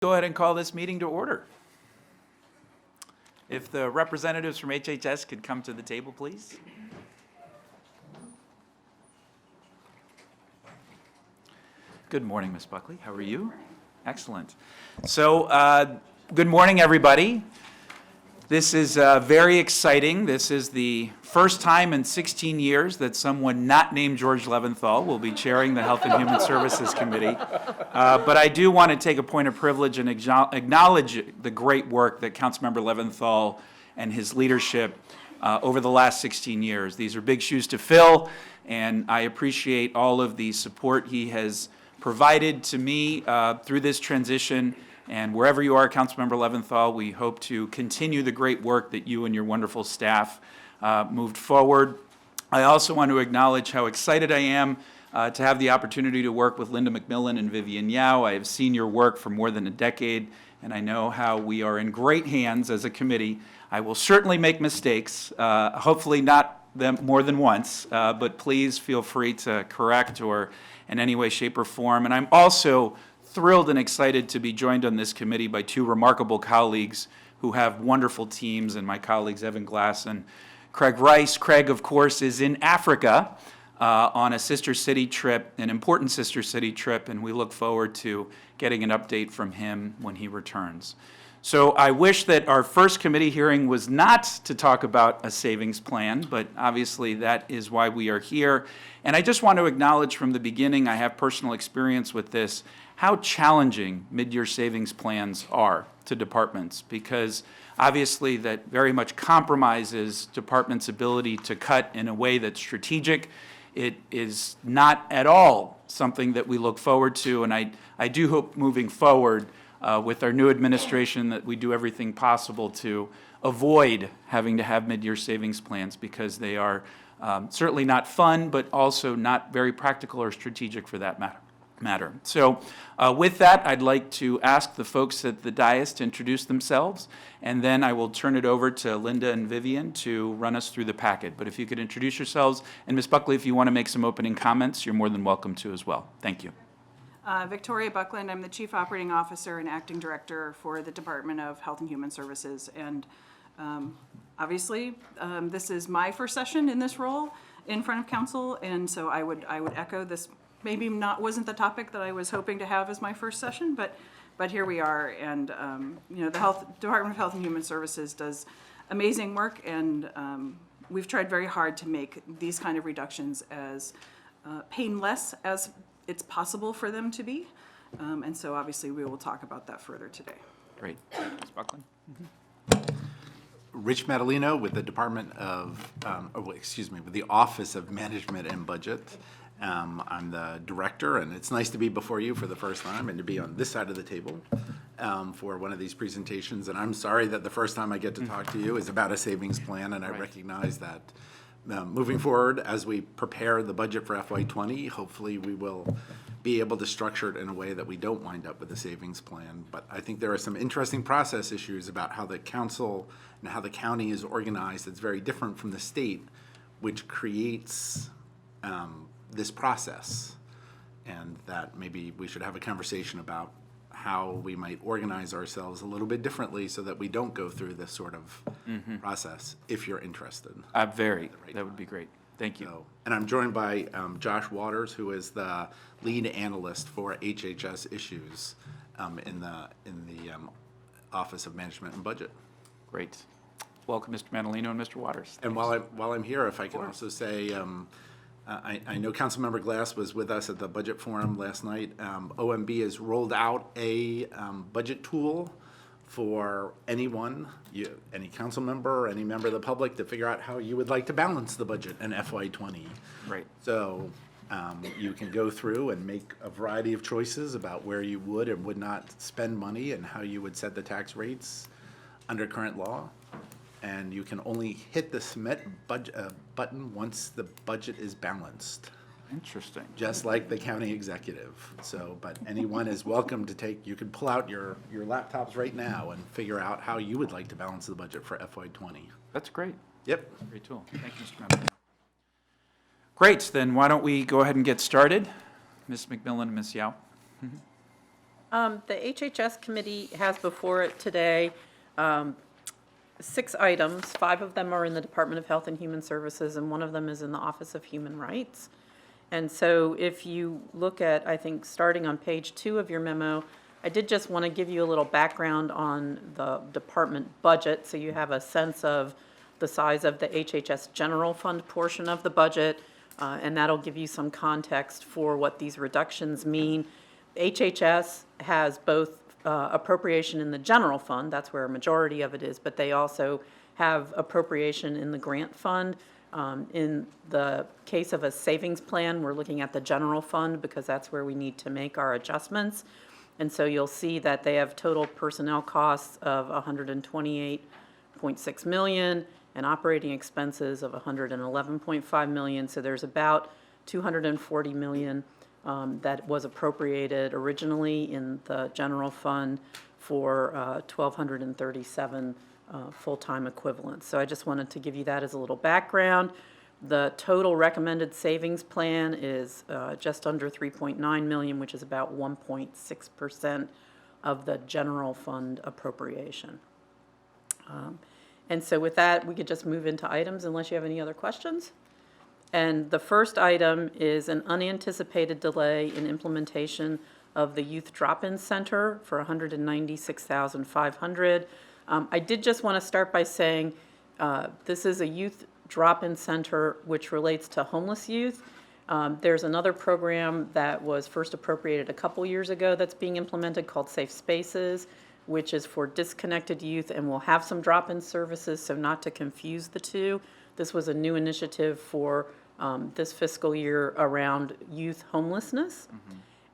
Go ahead and call this meeting to order. If the representatives from HHS could come to the table, please. Good morning, Ms. Buckley. How are you? Excellent. So, good morning, everybody. This is very exciting. This is the first time in 16 years that someone not named George Leventhal will be chairing the Health and Human Services Committee. But I do want to take a point of privilege and acknowledge the great work that Councilmember Leventhal and his leadership over the last 16 years. These are big shoes to fill, and I appreciate all of the support he has provided to me through this transition. And wherever you are, Councilmember Leventhal, we hope to continue the great work that you and your wonderful staff moved forward. I also want to acknowledge how excited I am to have the opportunity to work with Linda McMillan and Vivian Yao. I have seen your work for more than a decade, and I know how we are in great hands as a committee. I will certainly make mistakes, hopefully not them more than once, but please feel free to correct or in any way, shape, or form. And I'm also thrilled and excited to be joined on this committee by two remarkable colleagues who have wonderful teams, and my colleagues Evan Glass and Craig Rice. Craig, of course, is in Africa on a sister city trip, an important sister city trip, and we look forward to getting an update from him when he returns. So I wish that our first committee hearing was not to talk about a savings plan, but obviously that is why we are here. And I just want to acknowledge from the beginning, I have personal experience with this, how challenging mid-year savings plans are to departments, because obviously that very much compromises departments' ability to cut in a way that's strategic. It is not at all something that we look forward to, and I do hope moving forward with our new administration that we do everything possible to avoid having to have mid-year savings plans, because they are certainly not fun, but also not very practical or strategic for that matter. So with that, I'd like to ask the folks at the dais to introduce themselves, and then I will turn it over to Linda and Vivian to run us through the packet. But if you could introduce yourselves, and Ms. Buckley, if you want to make some opening comments, you're more than welcome to as well. Thank you. Victoria Buckland, I'm the Chief Operating Officer and Acting Director for the Department of Health and Human Services. And obviously, this is my first session in this role in front of council, and so I would echo this. Maybe wasn't the topic that I was hoping to have as my first session, but here we are. And the Department of Health and Human Services does amazing work, and we've tried very hard to make these kind of reductions as painless as it's possible for them to be. And so obviously we will talk about that further today. Great. Ms. Buckland? Rich Madalino with the Department of, with the Office of Management and Budget. I'm the director, and it's nice to be before you for the first time and to be on this side of the table for one of these presentations. And I'm sorry that the first time I get to talk to you is about a savings plan, and I recognize that moving forward as we prepare the budget for FY20, hopefully we will be able to structure it in a way that we don't wind up with a savings plan. But I think there are some interesting process issues about how the council and how the county is organized that's very different from the state, which creates this process, and that maybe we should have a conversation about how we might organize ourselves a little bit differently so that we don't go through this sort of process, if you're interested. That would be great. Thank you. So, and I'm joined by Josh Waters, who is the lead analyst for HHS issues in the Office of Management and Budget. Great. Welcome, Mr. Madalino and Mr. Waters. And while I'm here, if I can also say, I know Councilmember Glass was with us at the budget forum last night. OMB has rolled out a budget tool for anyone, any council member, any member of the public, to figure out how you would like to balance the budget in FY20. Right. So you can go through and make a variety of choices about where you would and would not spend money and how you would set the tax rates under current law. And you can only hit the submit button once the budget is balanced. Interesting. Just like the county executive. So, but anyone is welcome to you can pull out your laptops right now and figure out how you would like to balance the budget for FY20. That's great. Yep. Great tool. Thank you, Mr. Madalino. Great. Then why don't we go ahead and get started? Ms. McMillan and Ms. Yao. The HHS committee has before it today 6 items. 5 of them are in the Department of Health and Human Services, and 1 of them is in the Office of Human Rights. And so if you look at, I think, starting on page 2 of your memo, I did just want to give you a little background on the department budget, so you have a sense of the size of the HHS general fund portion of the budget, and that'll give you some context for what these reductions mean. HHS has both appropriation in the general fund, that's where a majority of it is, but they also have appropriation in the grant fund. In the case of a savings plan, we're looking at the general fund because that's where we need to make our adjustments. And so you'll see that they have total personnel costs of $128.6 million and operating expenses of $111.5 million. So there's about $240 million that was appropriated originally in the general fund for 1,237 full-time equivalents. So I just wanted to give you that as a little background. The total recommended savings plan is just under $3.9 million, which is about 1.6% of the general fund appropriation. And so with that, we could just move into items unless you have any other questions. And the first item is an unanticipated delay in implementation of the Youth Drop-In Center for $196,500. I did just want to start by saying this is a youth drop-in center which relates to homeless youth. There's another program that was first appropriated a couple years ago that's being implemented called Safe Spaces, which is for disconnected youth and will have some drop-in services, so not to confuse the two. This was a new initiative for this fiscal year around youth homelessness.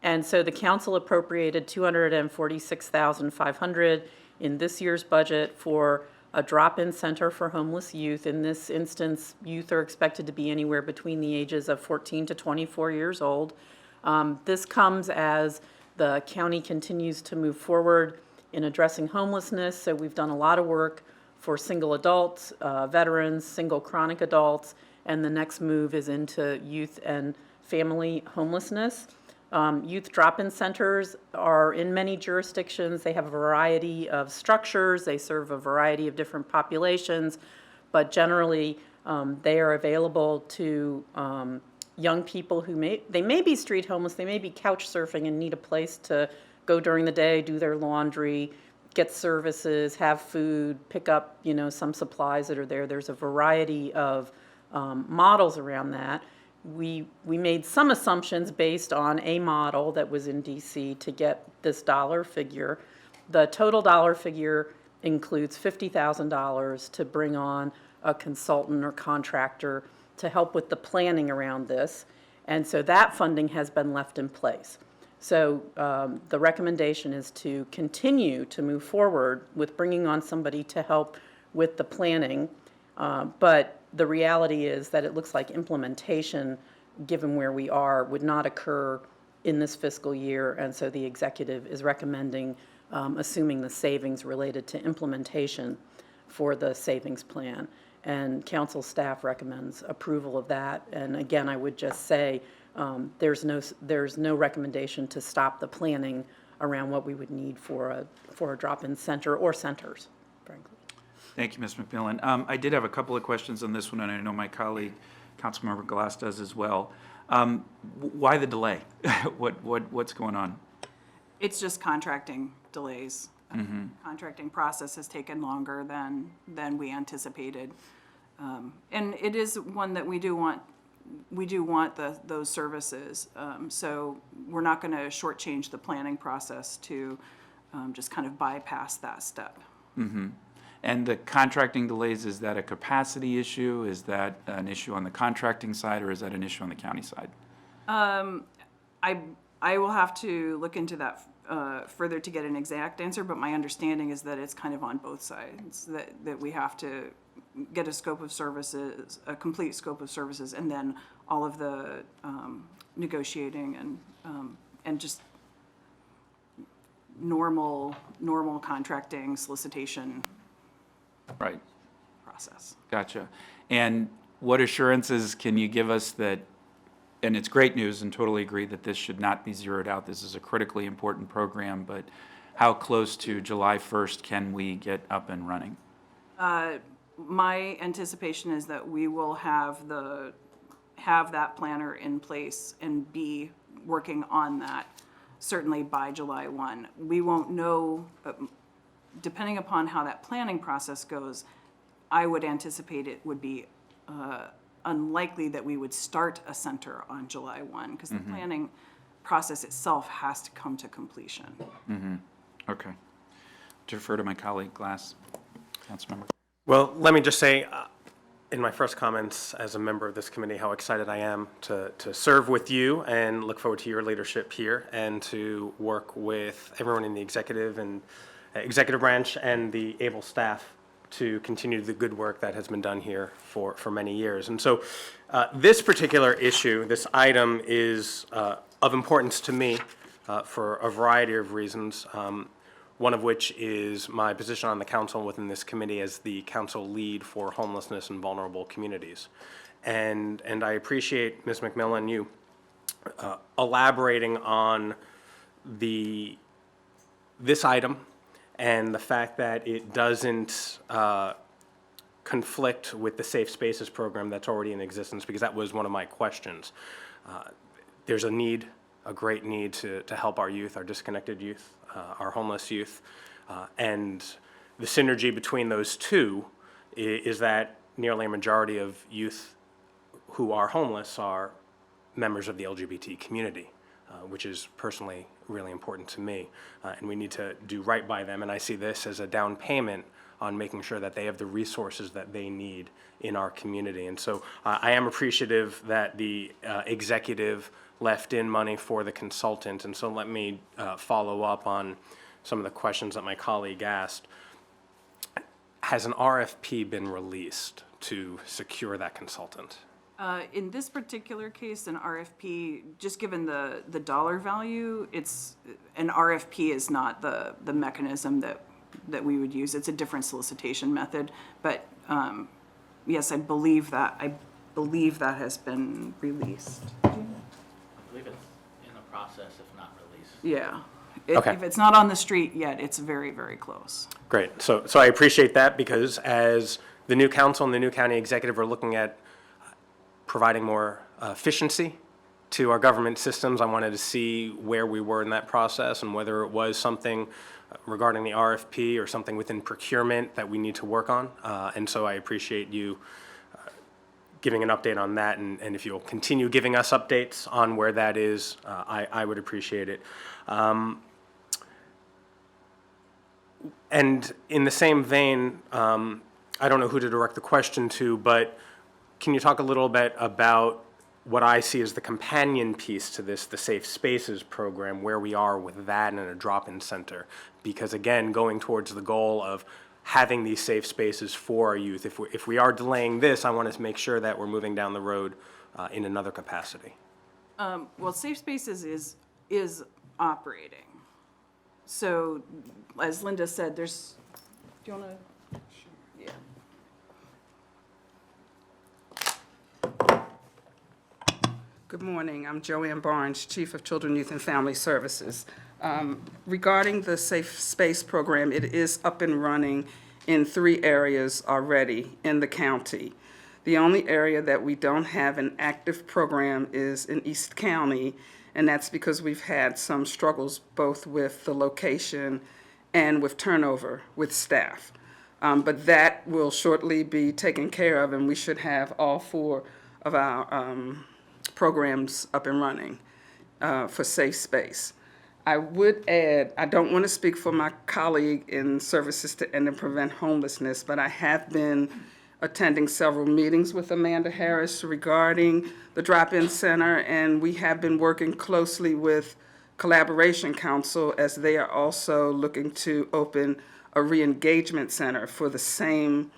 And so the council appropriated $246,500 in this year's budget for a drop-in center for homeless youth. In this instance, youth are expected to be anywhere between the ages of 14 to 24 years old. This comes as the county continues to move forward in addressing homelessness. So we've done a lot of work for single adults, veterans, single chronic adults, and the next move is into youth and family homelessness. Youth drop-in centers are in many jurisdictions. They have a variety of structures. They serve a variety of different populations, but generally they are available to young people who may be street homeless, they may be couch surfing and need a place to go during the day, do their laundry, get services, have food, pick up, some supplies that are there. There's a variety of models around that. We made some assumptions based on a model that was in DC to get this dollar figure. The total dollar figure includes $50,000 to bring on a consultant or contractor to help with the planning around this. And so that funding has been left in place. So the recommendation is to continue to move forward with bringing on somebody to help with the planning. But the reality is that it looks like implementation, given where we are, would not occur in this fiscal year. And so the executive is recommending assuming the savings related to implementation for the savings plan. And council staff recommends approval of that. And again, I would just say there's no recommendation to stop the planning around what we would need for a drop-in center or centers, frankly. Thank you, Ms. McMillan. I did have a couple of questions on this one, and I know my colleague, Councilmember Glass, does as well. Why the delay? What's going on? It's just contracting delays. Contracting process has taken longer than we anticipated. And it is one that we do want those services. So we're not going to shortchange the planning process to just kind of bypass that step. And the contracting delays, is that a capacity issue? Is that an issue on the contracting side, or is that an issue on the county side? I will have to look into that further to get an exact answer, but my understanding is that it's kind of on both sides, that we have to get a scope of services, a complete scope of services, and then all of the negotiating and just normal contracting solicitation Right. process. Gotcha. And what assurances can you give us that and it's great news, and totally agree that this should not be zeroed out. This is a critically important program, but how close to July 1st can we get up and running? My anticipation is that we will have that planner in place and be working on that certainly by July 1. We won't know, depending upon how that planning process goes, I would anticipate it would be unlikely that we would start a center on July 1 because the planning process itself has to come to completion. Okay. Defer to my colleague, Glass, Councilmember. Well, let me just say, in my first comments as a member of this committee, how excited I am to serve with you and look forward to your leadership here and to work with everyone in the executive branch and the able staff to continue the good work that has been done here for many years. And so this particular issue, this item is of importance to me for a variety of reasons. One of which is my position on the council within this committee as the council lead for homelessness in vulnerable communities. And I appreciate, Ms. McMillan, you elaborating on this item and the fact that it doesn't conflict with the Safe Spaces program that's already in existence, because that was one of my questions. There's a need, a great need to help our youth, our disconnected youth, our homeless youth, and the synergy between those two is that nearly a majority of youth who are homeless are members of the LGBT community, which is personally really important to me, and we need to do right by them, and I see this as a down payment on making sure that they have the resources that they need in our community. And so I am appreciative that the executive left in money for the consultant. And so let me follow up on some of the questions that my colleague asked. Has an RFP been released to secure that consultant? In this particular case, an RFP, just given the dollar value, an RFP is not the mechanism that we would use. It's a different solicitation method. But yes, I believe that has been released. I believe it's in the process, if not released. Yeah. Okay. If it's not on the street yet, it's very, very close. Great. So I appreciate that, because as the new council and the new county executive are looking at providing more efficiency to our government systems, I wanted to see where we were in that process and whether it was something regarding the RFP or something within procurement that we need to work on. And so I appreciate you giving an update on that, and if you'll continue giving us updates on where that is, I would appreciate it. And in the same vein, I don't know who to direct the question to, but can you talk a little bit about what I see as the companion piece to this, the Safe Spaces program, where we are with that and a drop-in center? Because again, going towards the goal of having these safe spaces for our youth. If we are delaying this, I want to make sure that we're moving down the road in another capacity. Well, Safe Spaces is operating. So, as Linda said, do you want to? Yeah. Good morning. I'm Joanne Barnes, Chief of Children, Youth, and Family Services. Regarding the Safe Space program, it is up and running in 3 areas already in the county. The only area that we don't have an active program is in East County, and that's because we've had some struggles both with the location and with turnover with staff. But that will shortly be taken care of, and we should have all 4 of our programs up and running for Safe Space. I would add, I don't want to speak for my colleague in Services to End and Prevent Homelessness, but I have been attending several meetings with Amanda Harris regarding the drop-in center, and we have been working closely with Collaboration Council as they are also looking to open a re-engagement center for the same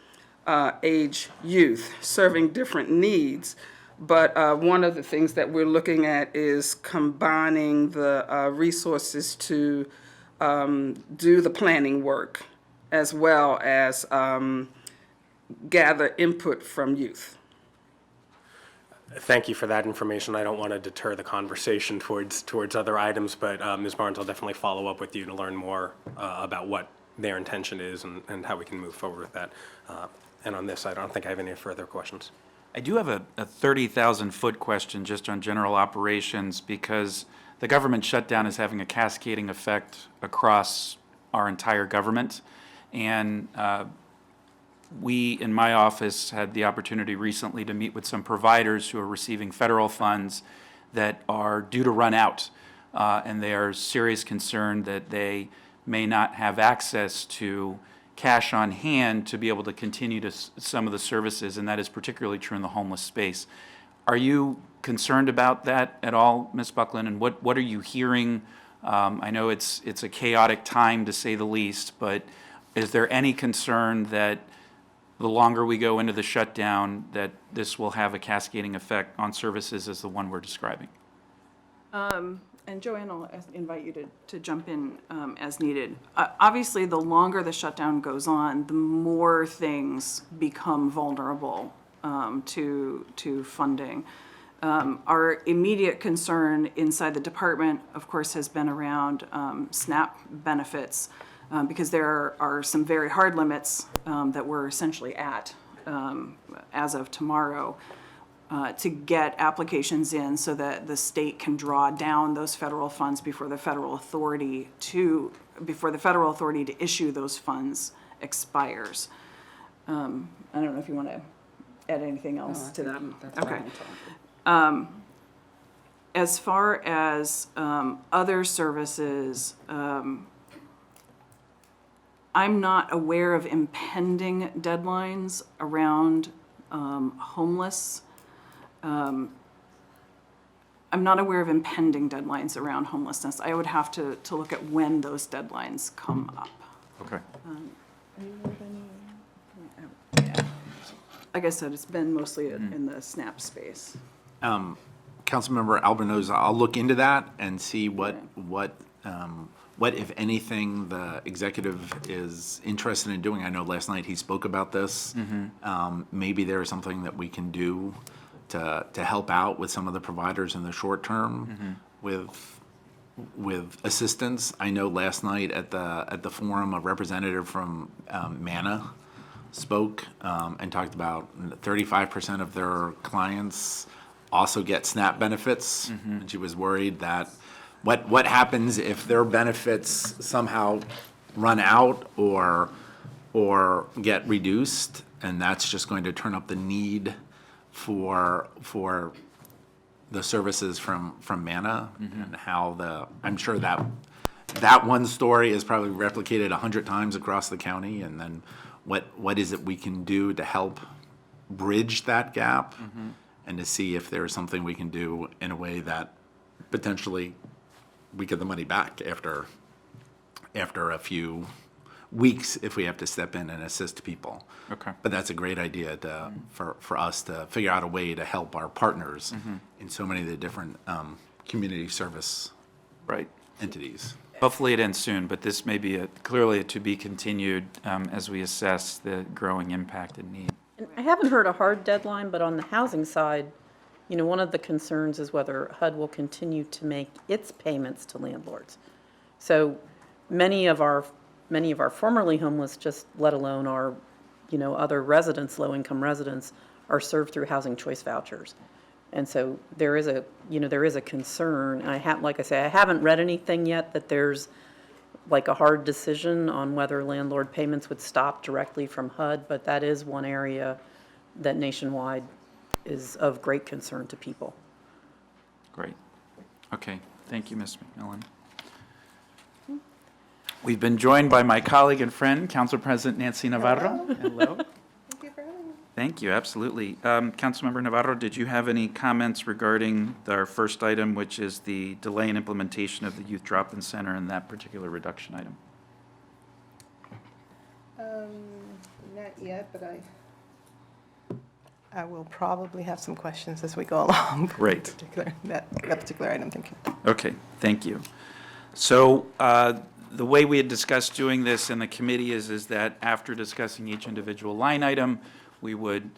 age youth, serving different needs. But one of the things that we're looking at is combining the resources to do the planning work as well as gather input from youth. Thank you for that information. I don't want to deter the conversation towards other items, but Ms. Barnes, I'll definitely follow up with you to learn more about what their intention is and how we can move forward with that. And on this, I don't think I have any further questions. I do have a 30,000-foot question just on general operations, because the government shutdown is having a cascading effect across our entire government. And we, in my office, had the opportunity recently to meet with some providers who are receiving federal funds that are due to run out. And they are serious concerned that they may not have access to cash on hand to be able to continue to some of the services, and that is particularly true in the homeless space. Are you concerned about that at all, Ms. Buckland? And what are you hearing? I know it's a chaotic time, to say the least, but is there any concern that the longer we go into the shutdown, that this will have a cascading effect on services as the one we're describing? And Joanne, I'll invite you to jump in as needed. Obviously, the longer the shutdown goes on, the more things become vulnerable to funding. Our immediate concern inside the department, of course, has been around SNAP benefits, because there are some very hard limits that we're essentially at as of tomorrow. To get applications in so that the state can draw down those federal funds before the federal authority to issue those funds expires. I don't know if you want to add anything else to that. Okay. As far as other services, I'm not aware of impending deadlines around homeless. I'm not aware of impending deadlines around homelessness. I would have to look at when those deadlines come up. Okay. Like I said, it's been mostly in the SNAP space. Councilmember Albanoza, I'll look into that and see what, if anything, the executive is interested in doing. I know last night he spoke about this. Maybe there's something that we can do to help out with some of the providers in the short term with assistance. I know last night at the forum, a representative from MANA spoke and talked about 35% of their clients also get SNAP benefits. And she was worried that what happens if their benefits somehow run out or get reduced, and that's just going to turn up the need for the services from MANA, and how I'm sure that one story is probably replicated 100 times across the county, and then what is it we can do to help bridge that gap, and to see if there's something we can do in a way that potentially we get the money back after a few weeks if we have to step in and assist people. Okay. But that's a great idea for us to figure out a way to help our partners in so many of the different community service Right. entities. Hopefully it ends soon, but this may be clearly a to be continued as we assess the growing impact and need. And I haven't heard a hard deadline, but on the housing side, one of the concerns is whether HUD will continue to make its payments to landlords. So many of our formerly homeless, just let alone our, other residents, low-income residents, are served through housing choice vouchers. And so there is a concern. Like I say, I haven't read anything yet that there's like a hard decision on whether landlord payments would stop directly from HUD, but that is one area that nationwide is of great concern to people. Great. Okay. Thank you, Ms. McMillan. We've been joined by my colleague and friend, Council President Nancy Navarro. Hello. Thank you for having me. Thank you, absolutely. Councilmember Navarro, did you have any comments regarding our first item, which is the delay in implementation of the Youth Drop-In Center and that particular reduction item? Not yet, but I will probably have some questions as we go along. Great. That particular item, thank you. Okay, thank you. So the way we had discussed doing this in the committee is that after discussing each individual line item, we would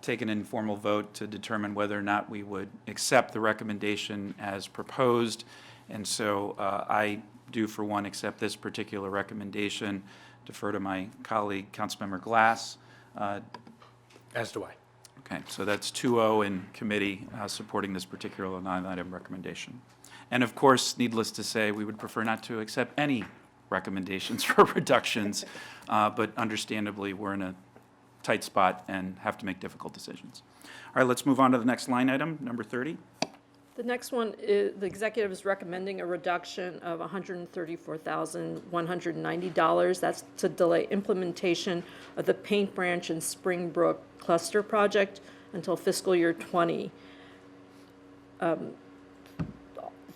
take an informal vote to determine whether or not we would accept the recommendation as proposed. And so I do, for one, accept this particular recommendation, defer to my colleague, Councilmember Glass. As do I. Okay, so that's 2-0 in committee supporting this particular line-item recommendation. And of course, needless to say, we would prefer not to accept any recommendations for reductions, but understandably, we're in a tight spot and have to make difficult decisions. All right, let's move on to the next line item, number 30. The next one is, the executive is recommending a reduction of $134,190. That's to delay implementation of the Paint Branch and Springbrook Cluster Project until fiscal year '20.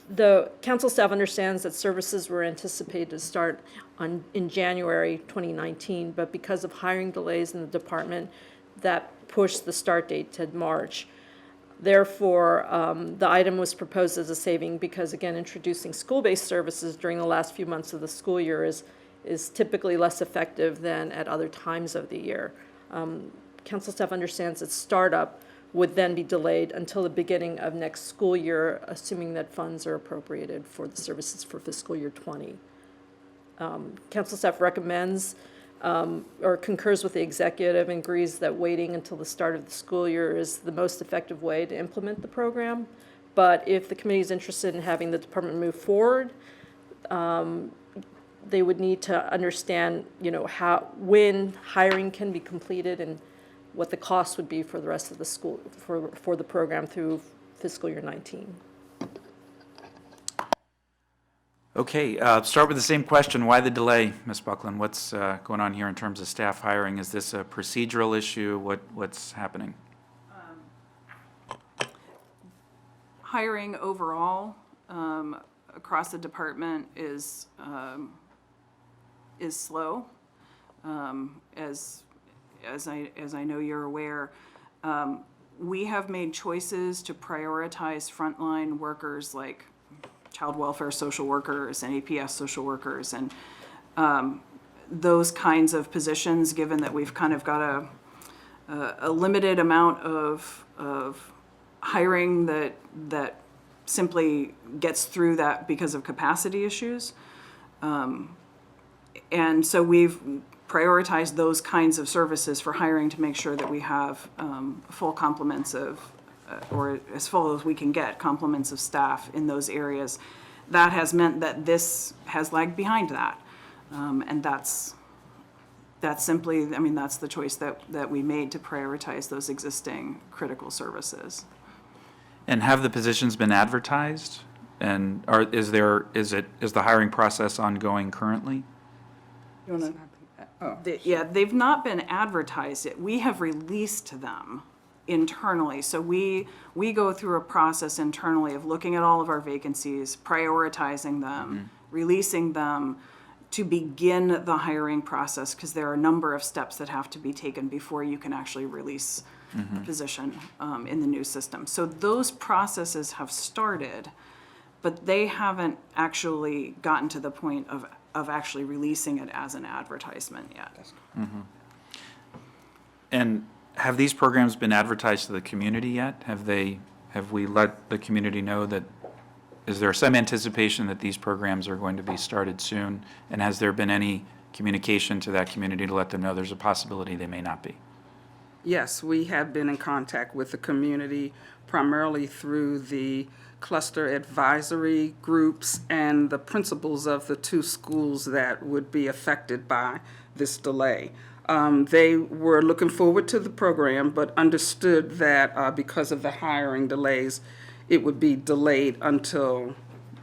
The council staff understands that services were anticipated to start in January 2019, but because of hiring delays in the department, that pushed the start date to March. Therefore, the item was proposed as a saving because, again, introducing school-based services during the last few months of the school year is typically less effective than at other times of the year. Council staff understands that startup would then be delayed until the beginning of next school year, assuming that funds are appropriated for the services for fiscal year '20. Council staff recommends or concurs with the executive and agrees that waiting until the start of the school year is the most effective way to implement the program. But if the committee is interested in having the department move forward, they would need to understand, when hiring can be completed and what the cost would be for the rest of the school, for the program through fiscal year '19. Okay, start with the same question. Why the delay, Ms. Buckland? What's going on here in terms of staff hiring? Is this a procedural issue? What's happening? Hiring overall across the department is slow. As I know you're aware, we have made choices to prioritize frontline workers like child welfare social workers and APS social workers and those kinds of positions, given that we've kind of got a limited amount of hiring that simply gets through that because of capacity issues. And so we've prioritized those kinds of services for hiring to make sure that we have full complements of or as full as we can get complements of staff in those areas. That has meant that this has lagged behind that. And that's simply, that's the choice that we made to prioritize those existing critical services. And have the positions been advertised? And is the hiring process ongoing currently? They've not been advertised yet. We have released them internally. So we go through a process internally of looking at all of our vacancies, prioritizing them, releasing them to begin the hiring process, because there are a number of steps that have to be taken before you can actually release a position in the new system. So those processes have started, but they haven't actually gotten to the point of actually releasing it as an advertisement yet. And have these programs been advertised to the community yet? Have we let the community know that, is there some anticipation that these programs are going to be started soon? And has there been any communication to that community to let them know there's a possibility they may not be? Yes, we have been in contact with the community primarily through the cluster advisory groups and the principals of the two schools that would be affected by this delay. They were looking forward to the program, but understood that because of the hiring delays, it would be delayed until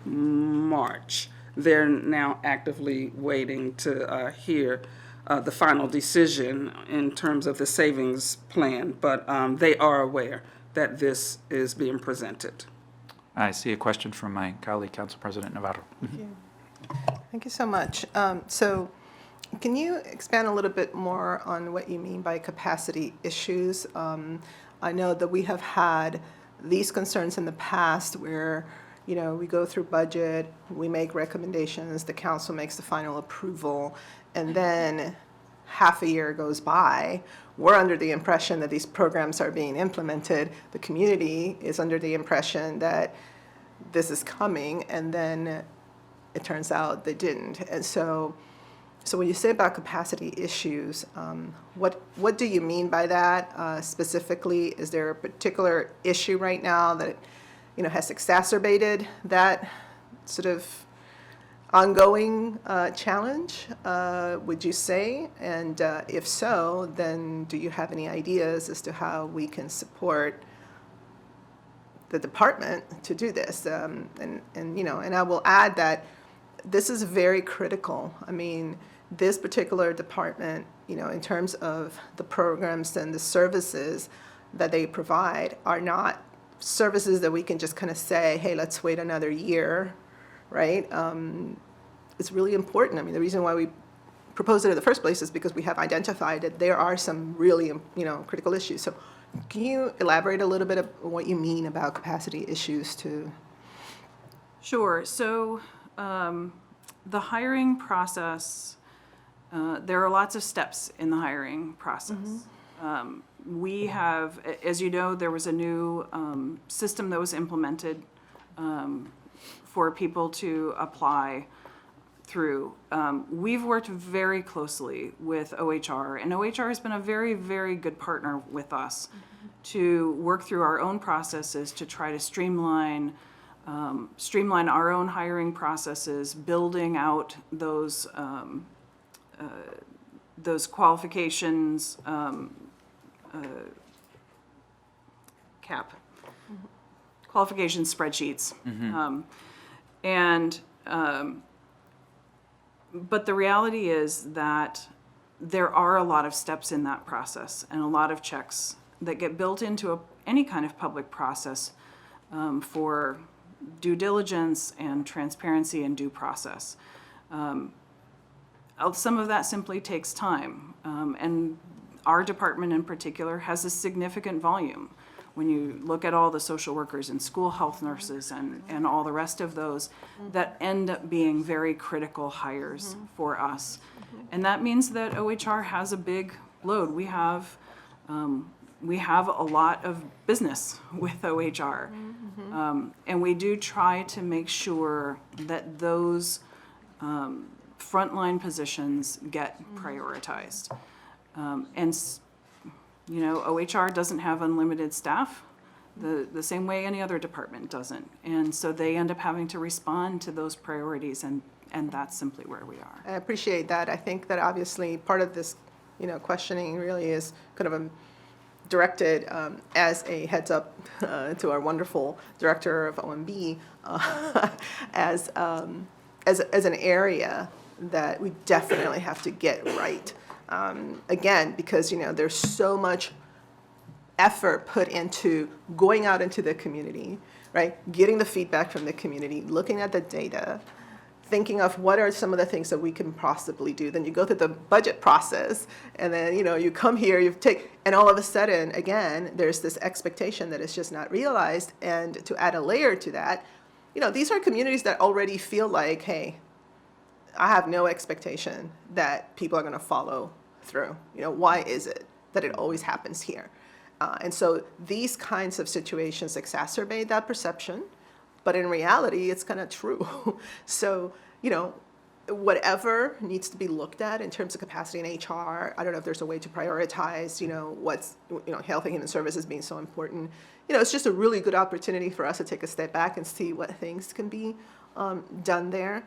March. They're now actively waiting to hear the final decision in terms of the savings plan, but they are aware that this is being presented. I see a question from my colleague, Council President Navarro. Thank you so much. So can you expand a little bit more on what you mean by capacity issues? I know that we have had these concerns in the past where, we go through budget, we make recommendations, the council makes the final approval, and then half a year goes by, we're under the impression that these programs are being implemented. The community is under the impression that this is coming, and then it turns out they didn't. And so when you say about capacity issues, what do you mean by that specifically? Is there a particular issue right now that has exacerbated that sort of ongoing challenge, would you say? And if so, then do you have any ideas as to how we can support the department to do this? And I will add that this is very critical. I mean, this particular department, in terms of the programs and the services that they provide, are not services that we can just kind of say, hey, let's wait another year, right? It's really important. I mean, the reason why we proposed it in the first place is because we have identified that there are some really, critical issues. So can you elaborate a little bit of what you mean about capacity issues too? Sure. So the hiring process, there are lots of steps in the hiring process. We have, as you know, there was a new system that was implemented for people to apply through. We've worked very closely with OHR, and OHR has been a very, very good partner with us to work through our own processes to try to streamline our own hiring processes, building out those qualifications qualification spreadsheets. But the reality is that there are a lot of steps in that process and a lot of checks that get built into any kind of public process for due diligence and transparency and due process. Some of that simply takes time, and our department in particular has a significant volume. When you look at all the social workers and school health nurses and all the rest of those that end up being very critical hires for us. And that means that OHR has a big load. We have a lot of business with OHR. And we do try to make sure that those frontline positions get prioritized. OHR doesn't have unlimited staff the same way any other department doesn't. And so they end up having to respond to those priorities, and that's simply where we are. I appreciate that. I think that obviously part of this, questioning really is kind of directed as a heads up to our wonderful director of OMB as an area that we definitely have to get right. Again, because there's so much effort put into going out into the community, right? Getting the feedback from the community, looking at the data, thinking of what are some of the things that we can possibly do. Then you go through the budget process, and then you come here, and all of a sudden, again, there's this expectation that is just not realized. And to add a layer to that, these are communities that already feel like, hey, I have no expectation that people are going to follow through. Why is it that it always happens here? And so these kinds of situations exacerbate that perception, but in reality, it's kind of true. So, whatever needs to be looked at in terms of capacity in HR, I don't know if there's a way to prioritize, what's, health and human services being so important. It's just a really good opportunity for us to take a step back and see what things can be done there.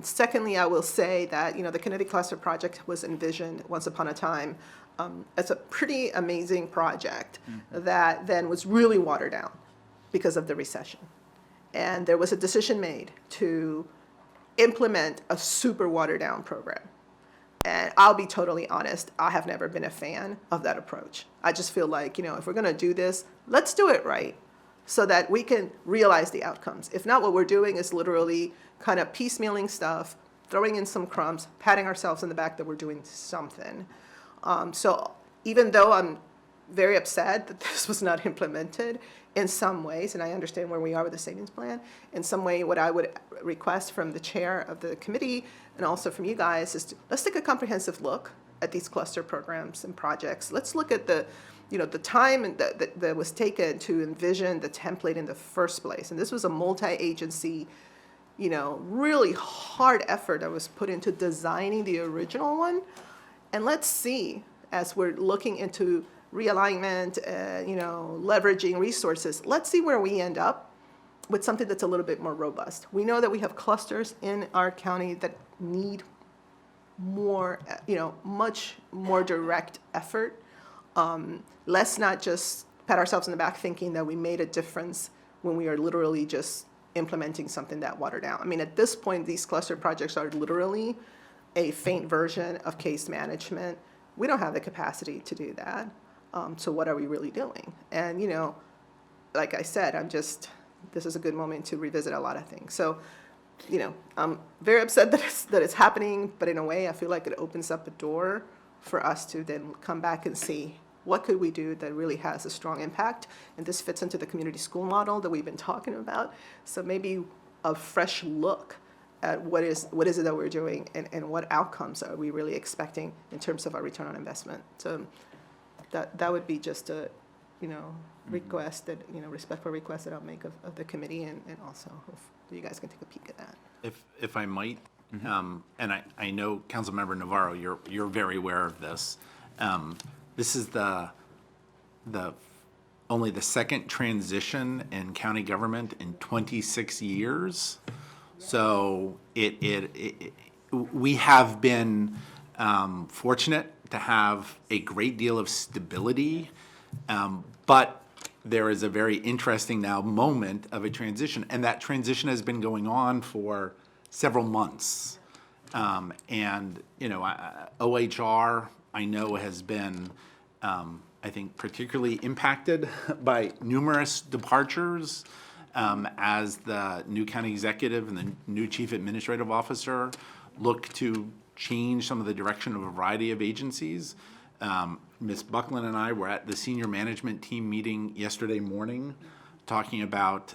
Secondly, I will say that, the Kennedy Cluster Project was envisioned once upon a time as a pretty amazing project that then was really watered down because of the recession. And there was a decision made to implement a super watered down program. And I'll be totally honest, I have never been a fan of that approach. I just feel like, if we're gonna do this, let's do it right so that we can realize the outcomes. If not, what we're doing is literally kind of piecemealing stuff, throwing in some crumbs, patting ourselves in the back that we're doing something. So even though I'm very upset that this was not implemented in some ways, and I understand where we are with the savings plan, in some way what I would request from the chair of the committee and also from you guys is let's take a comprehensive look at these cluster programs and projects. Let's look at the time that was taken to envision the template in the first place. And this was a multi-agency, really hard effort that was put into designing the original one. And let's see, as we're looking into realignment, leveraging resources, let's see where we end up with something that's a little bit more robust. We know that we have clusters in our county that need more, much more direct effort. Let's not just pat ourselves on the back thinking that we made a difference when we are literally just implementing something that watered down. I mean, at this point, these cluster projects are literally a faint version of case management. We don't have the capacity to do that. So what are we really doing? And, like I said, this is a good moment to revisit a lot of things. So, I'm very upset that it's happening, but in a way, I feel like it opens up a door for us to then come back and see what could we do that really has a strong impact. And this fits into the community school model that we've been talking about. So maybe a fresh look at what is it that we're doing and what outcomes are we really expecting in terms of our return on investment. So that would be just a, request that, respectful request that I'll make of the committee, and also if you guys can take a peek at that. If I might, and I know Councilmember Navarro, you're very aware of this. This is only the second transition in county government in 26 years. So we have been fortunate to have a great deal of stability, but there is a very interesting now moment of a transition, and that transition has been going on for several months. And, OHR, I know, has been, I think, particularly impacted by numerous departures as the new county executive and the new chief administrative officer look to change some of the direction of a variety of agencies. Ms. Buckland and I were at the senior management team meeting yesterday morning talking about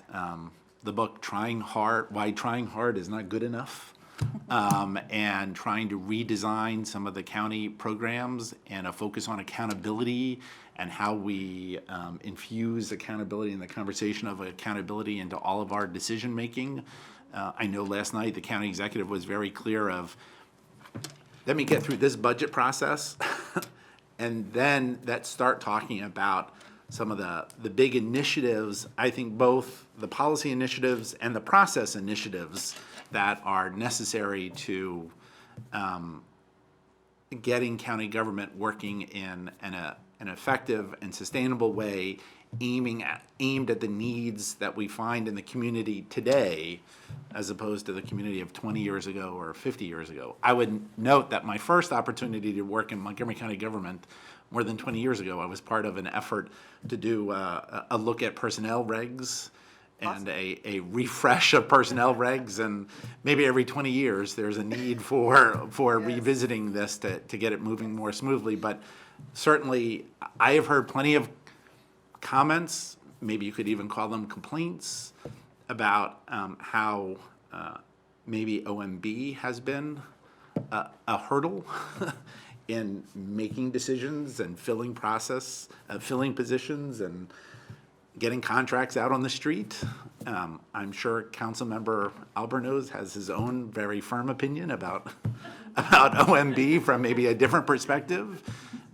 the book Why Trying Hard is Not Good Enough, and trying to redesign some of the county programs and a focus on accountability and how we infuse accountability in the conversation of accountability into all of our decision making. I know last night the county executive was very clear of, let me get through this budget process and then let's start talking about some of the big initiatives, I think both the policy initiatives and the process initiatives that are necessary to getting county government working in an effective and sustainable way, aimed at the needs that we find in the community today, as opposed to the community of 20 years ago or 50 years ago. I would note that my first opportunity to work in Montgomery County government more than 20 years ago, I was part of an effort to do a look at personnel regs and a refresh of personnel regs, and maybe every 20 years there's a need for revisiting this to get it moving more smoothly. But certainly I have heard plenty of comments, maybe you could even call them complaints, about how maybe OMB has been a hurdle in making decisions and filling positions and getting contracts out on the street. I'm sure Councilmember Albornoz has his own very firm opinion about OMB from maybe a different perspective,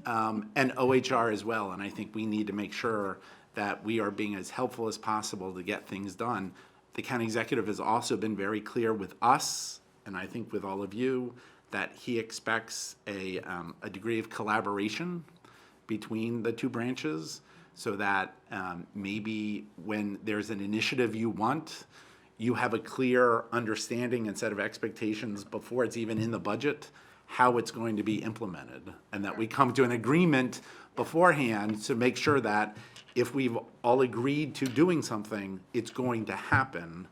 and OHR as well. And I think we need to make sure that we are being as helpful as possible to get things done. The county executive has also been very clear with us, and I think with all of you, that he expects a degree of collaboration between the two branches, so that maybe when there's an initiative you want, you have a clear understanding and set of expectations before it's even in the budget, how it's going to be implemented, and that we come to an agreement beforehand to make sure that if we've all agreed to doing something, it's going to happen.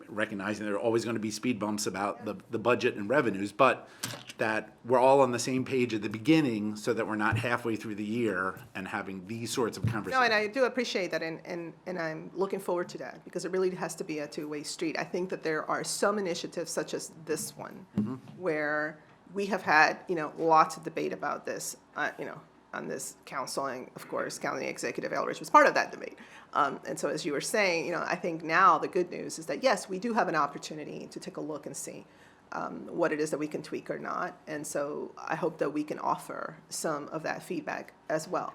Recognizing there are always going to be speed bumps about the budget and revenues, but that we're all on the same page at the beginning so that we're not halfway through the year and having these sorts of conversations. No, and I do appreciate that, and I'm looking forward to that, because it really has to be a two-way street. I think that there are some initiatives, such as this one, where we have had, lots of debate about this, on this council, and of course, County Executive Elrich was part of that debate. And so as you were saying, I think now the good news is that, yes, we do have an opportunity to take a look and see what it is that we can tweak or not. And so I hope that we can offer some of that feedback as well.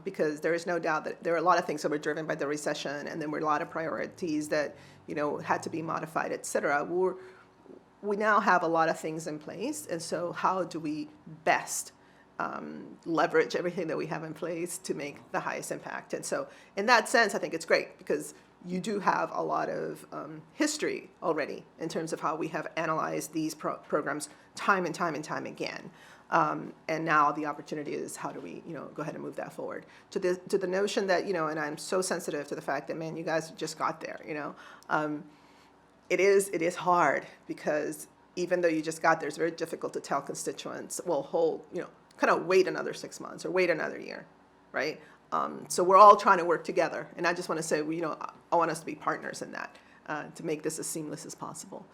Because there is no doubt that there are a lot of things that were driven by the recession, and then were a lot of priorities that, had to be modified, et cetera. We now have a lot of things in place, and so how do we best leverage everything that we have in place to make the highest impact? And so in that sense, I think it's great, because you do have a lot of history already in terms of how we have analyzed these programs time and time and time again. And now the opportunity is, how do we, go ahead and move that forward? To the notion that, and I'm so sensitive to the fact that, man, you guys just got there, It is hard, because even though you just got there, it's very difficult to tell constituents, well, kind of wait another 6 months or wait another year, right? So we're all trying to work together, and I just want to say, I want us to be partners in that, to make this as seamless as possible.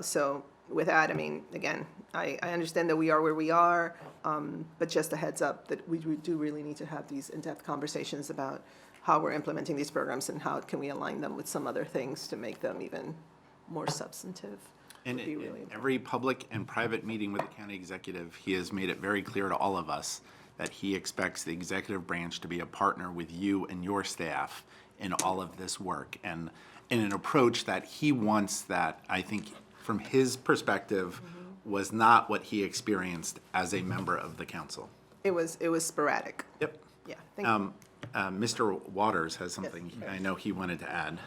So with that, again, I understand that we are where we are, but just a heads up that we do really need to have these in-depth conversations about how we're implementing these programs and how can we align them with some other things to make them even more substantive. And would be in really important. every public and private meeting with the county executive, he has made it very clear to all of us that he expects the executive branch to be a partner with you and your staff in all of this work, and in an approach that he wants, that I think from his perspective was not what he experienced as a member of the council. It was sporadic. Yep. Yeah, thank you. Mr. Waters has something I know he wanted to add.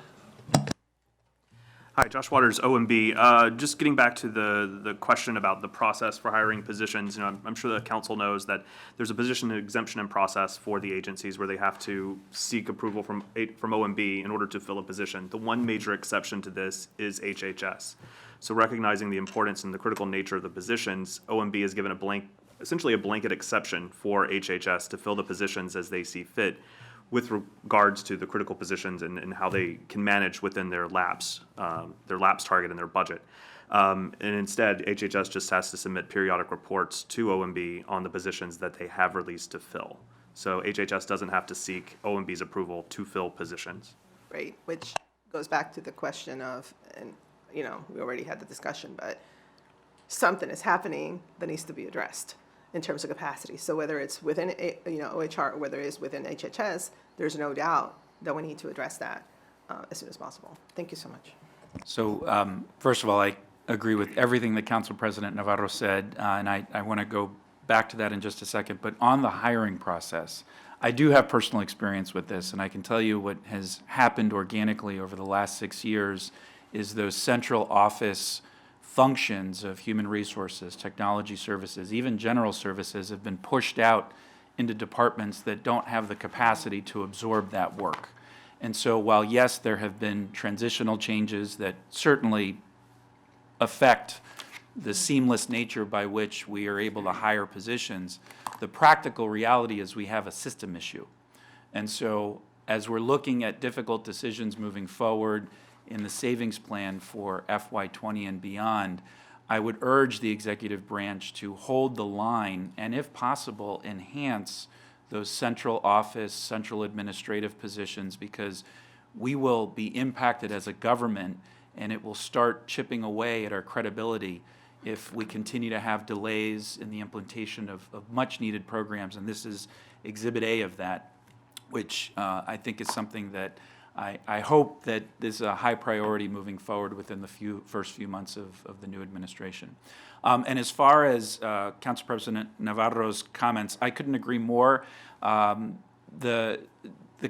Hi, Josh Waters, OMB. Just getting back to the question about the process for hiring positions, I'm sure the council knows that there's a position exemption and process for the agencies where they have to seek approval from OMB in order to fill a position. The one major exception to this is HHS. So recognizing the importance and the critical nature of the positions, OMB has given essentially a blanket exception for HHS to fill the positions as they see fit, with regards to the critical positions and how they can manage within their lapse target and their budget. And instead, HHS just has to submit periodic reports to OMB on the positions that they have released to fill. So HHS doesn't have to seek OMB's approval to fill positions. Right, which goes back to the question of, and, we already had the discussion, but something is happening that needs to be addressed in terms of capacity. So whether it's within, OHR or whether it's within HHS, there's no doubt that we need to address that as soon as possible. Thank you so much. So first of all, I agree with everything that Council President Navarro said, and I want to go back to that in just a second. But on the hiring process, I do have personal experience with this, and I can tell you what has happened organically over the last 6 years is those central office functions of human resources, technology services, even general services have been pushed out into departments that don't have the capacity to absorb that work. And so while, yes, there have been transitional changes that certainly affect the seamless nature by which we are able to hire positions, the practical reality is we have a system issue. And so as we're looking at difficult decisions moving forward in the savings plan for FY20 and beyond, I would urge the executive branch to hold the line and, if possible, enhance those central office, central administrative positions, because we will be impacted as a government, and it will start chipping away at our credibility if we continue to have delays in the implementation of much-needed programs. And this is Exhibit A of that, which I think is something that I hope that is a high priority moving forward within the first few months of the new administration. And as far as Council President Navarro's comments, I couldn't agree more. The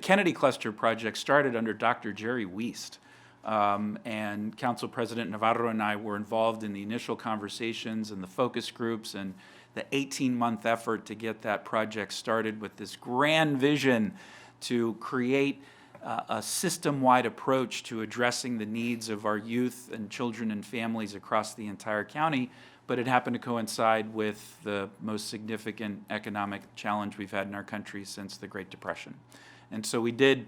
Kennedy Cluster project started under Dr. Jerry Wiest. And Council President Navarro and I were involved in the initial conversations and the focus groups and the 18-month effort to get that project started with this grand vision to create a system-wide approach to addressing the needs of our youth and children and families across the entire county, but it happened to coincide with the most significant economic challenge we've had in our country since the Great Depression. And so we did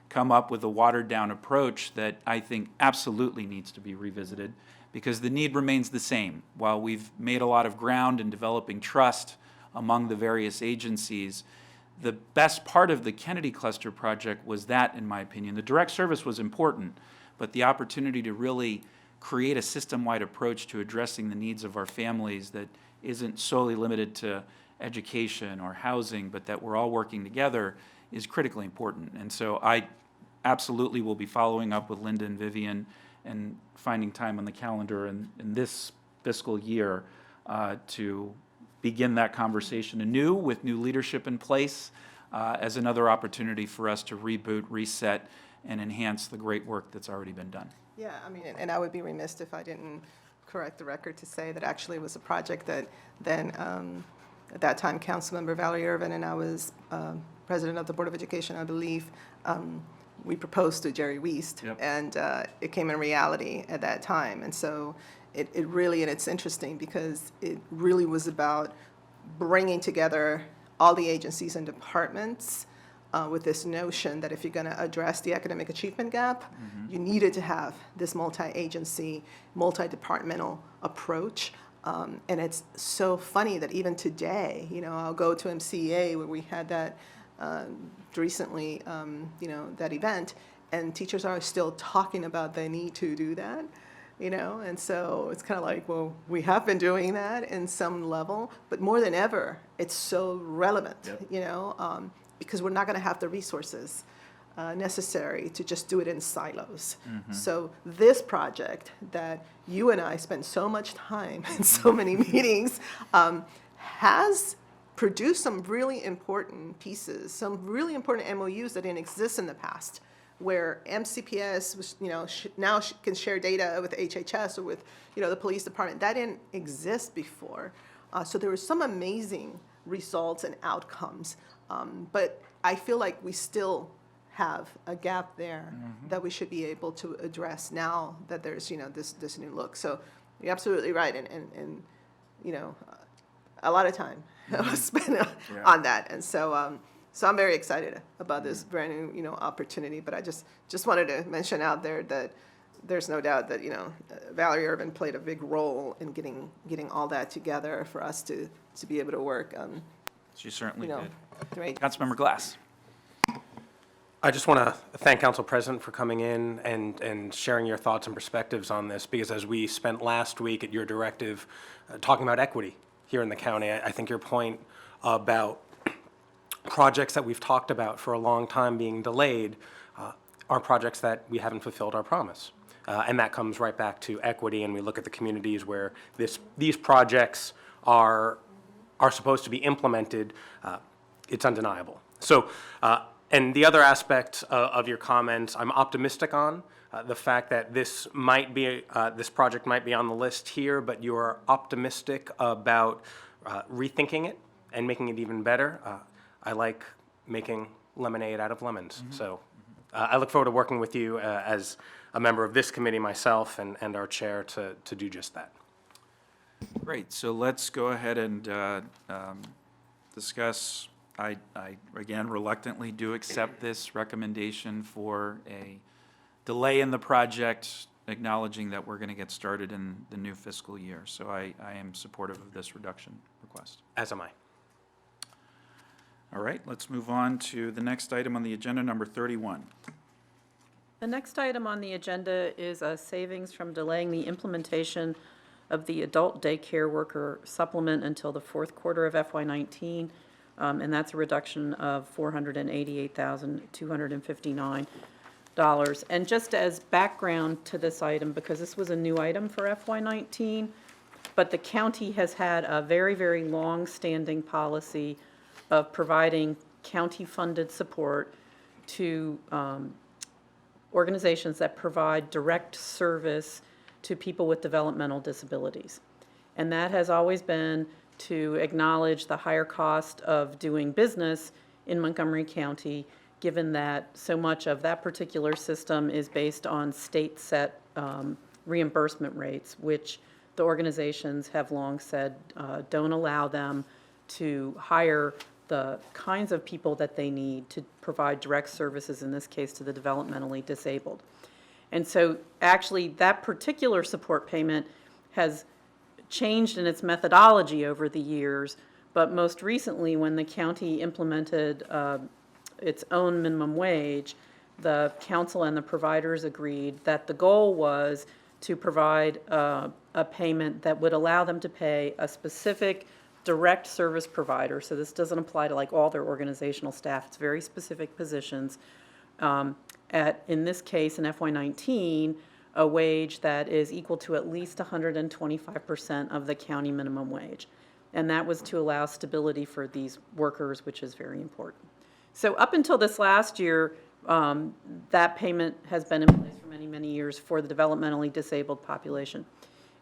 come up with a watered-down approach that I think absolutely needs to be revisited, because the need remains the same. While we've made a lot of ground in developing trust among the various agencies, the best part of the Kennedy Cluster project was that, in my opinion. The direct service was important, but the opportunity to really create a system-wide approach to addressing the needs of our families that isn't solely limited to education or housing, but that we're all working together is critically important. And so I absolutely will be following up with Linda and Vivian and finding time on the calendar in this fiscal year to begin that conversation anew with new leadership in place as another opportunity for us to reboot, reset, and enhance the great work that's already been done. Yeah, I mean, and I would be remiss if I didn't correct the record to say that actually it was a project that then, at that time, Councilmember Valerie Irvin and I was president of the Board of Education, I believe, we proposed to Jerry Wiest, Yep. and it came in reality at that time. And so it really, and it's interesting because it really was about bringing together all the agencies and departments with this notion that if you're going to address the academic achievement gap, you needed to have this multi-agency, multi-departmental approach. And it's so funny that even today, you know, I'll go to MCEA where we had that recently, you know, that event, and teachers are still talking about the need to do that, you know, and so it's kind of like, well, we have been doing that in some level, but more than ever, it's so relevant, you know, because we're not going to have the resources necessary to just do it in silos. So this project that you and I spend so much time in so many meetings has produced some really important pieces, some really important MOUs that didn't exist in the past, where MCPS was, you know, now can share data with HHS or with, you know, the police department. That didn't exist before. So there were some amazing results and outcomes. But I feel like we still have a gap there that we should be able to address now that there's, you know, this new look. So you're absolutely right. And you know, a lot of time was spent on that. And so, so I'm very excited about this brand new, you know, opportunity. But I just wanted to mention out there that there's no doubt that, you know, Valerie Irvin played a big role in getting all that together for us to be able to work. She certainly You know, did. great. Councilmember Glass. I just want to thank Council President for coming in and sharing your thoughts and perspectives on this, because as we spent last week at your directive talking about equity here in the county, I think your point about projects that we've talked about for a long time being delayed are projects that we haven't fulfilled our promise. And that comes right back to equity, and we look at the communities where these projects are supposed to be implemented. It's undeniable. So, and the other aspect of your comments, I'm optimistic on the fact that this project might be on the list here, but you are optimistic about rethinking it and making it even better. I like making lemonade out of lemons. So I look forward to working with you as a member of this committee myself and our chair to do just that. Great, so let's go ahead and discuss. I again reluctantly do accept this recommendation for a delay in the project, acknowledging that we're going to get started in the new fiscal year. So I am supportive of this reduction request. As am I. All right, let's move on to the next item on the agenda, number 31. The next item on the agenda is a savings from delaying the implementation of the adult daycare worker supplement until the fourth quarter of FY19, and that's a reduction of $488,259. And just as background to this item, because this was a new item for FY19, but the county has had a very, very long-standing policy of providing county-funded support to organizations that provide direct service to people with developmental disabilities. And that has always been to acknowledge the higher cost of doing business in Montgomery County, given that so much of that particular system is based on state-set reimbursement rates, which the organizations have long said don't allow them to hire the kinds of people that they need to provide direct services, in this case to the developmentally disabled. And so actually, that particular support payment has changed in its methodology over the years, but most recently, when the county implemented its own minimum wage, the council and the providers agreed that the goal was to provide a payment that would allow them to pay a specific direct service provider. So this doesn't apply to like all their organizational staff. It's very specific positions. In this case, in FY19, a wage that is equal to at least 125% of the county minimum wage. And that was to allow stability for these workers, which is very important. So up until this last year, that payment has been in place for many, many years for the developmentally disabled population.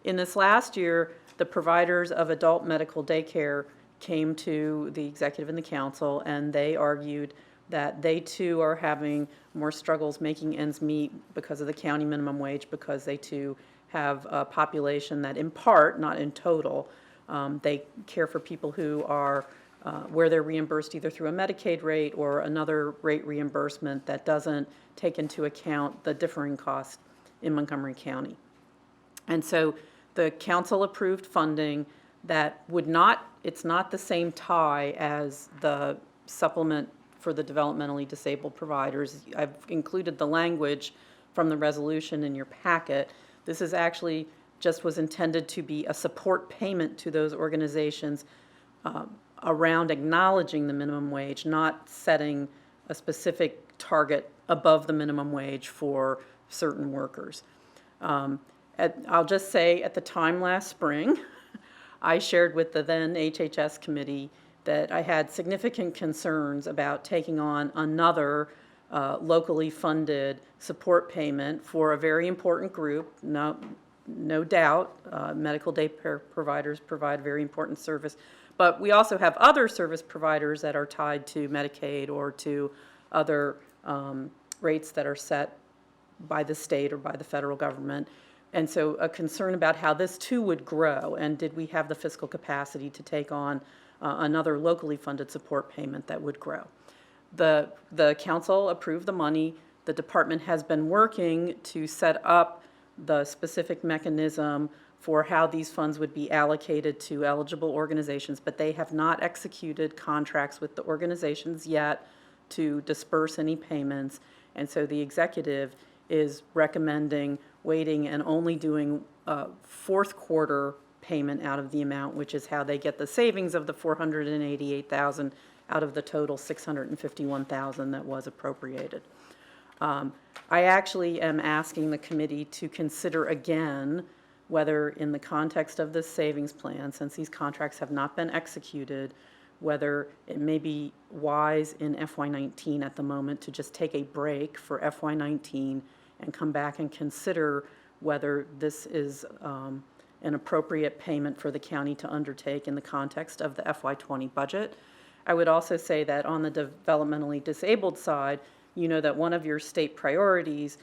In this last year, the providers of adult medical daycare came to the executive and the council, and they argued that they too are having more struggles making ends meet because of the county minimum wage, because they too have a population that in part, not in total, they care for people who are where they're reimbursed either through a Medicaid rate or another rate reimbursement that doesn't take into account the differing cost in Montgomery County. And so the council approved funding that would not, it's not the same tie as the supplement for the developmentally disabled providers. I've included the language from the resolution in your packet. This is actually just was intended to be a support payment to those organizations around acknowledging the minimum wage, not setting a specific target above the minimum wage for certain workers. I'll just say at the time last spring, I shared with the then HHS committee that I had significant concerns about taking on another locally funded support payment for a very important group. No doubt, medical day providers provide very important service, but we also have other service providers that are tied to Medicaid or to other rates that are set by the state or by the federal government. And so a concern about how this too would grow, and did we have the fiscal capacity to take on another locally funded support payment that would grow. The council approved the money. The department has been working to set up the specific mechanism for how these funds would be allocated to eligible organizations, but they have not executed contracts with the organizations yet to disperse any payments. And so the executive is recommending waiting and only doing a fourth quarter payment out of the amount, which is how they get the savings of the $488,000 out of the total $651,000 that was appropriated. I actually am asking the committee to consider again whether in the context of this savings plan, since these contracts have not been executed, whether it may be wise in FY19 at the moment to just take a break for FY19 and come back and consider whether this is an appropriate payment for the county to undertake in the context of the FY20 budget. I would also say that on the developmentally disabled side, you know that one of your state priorities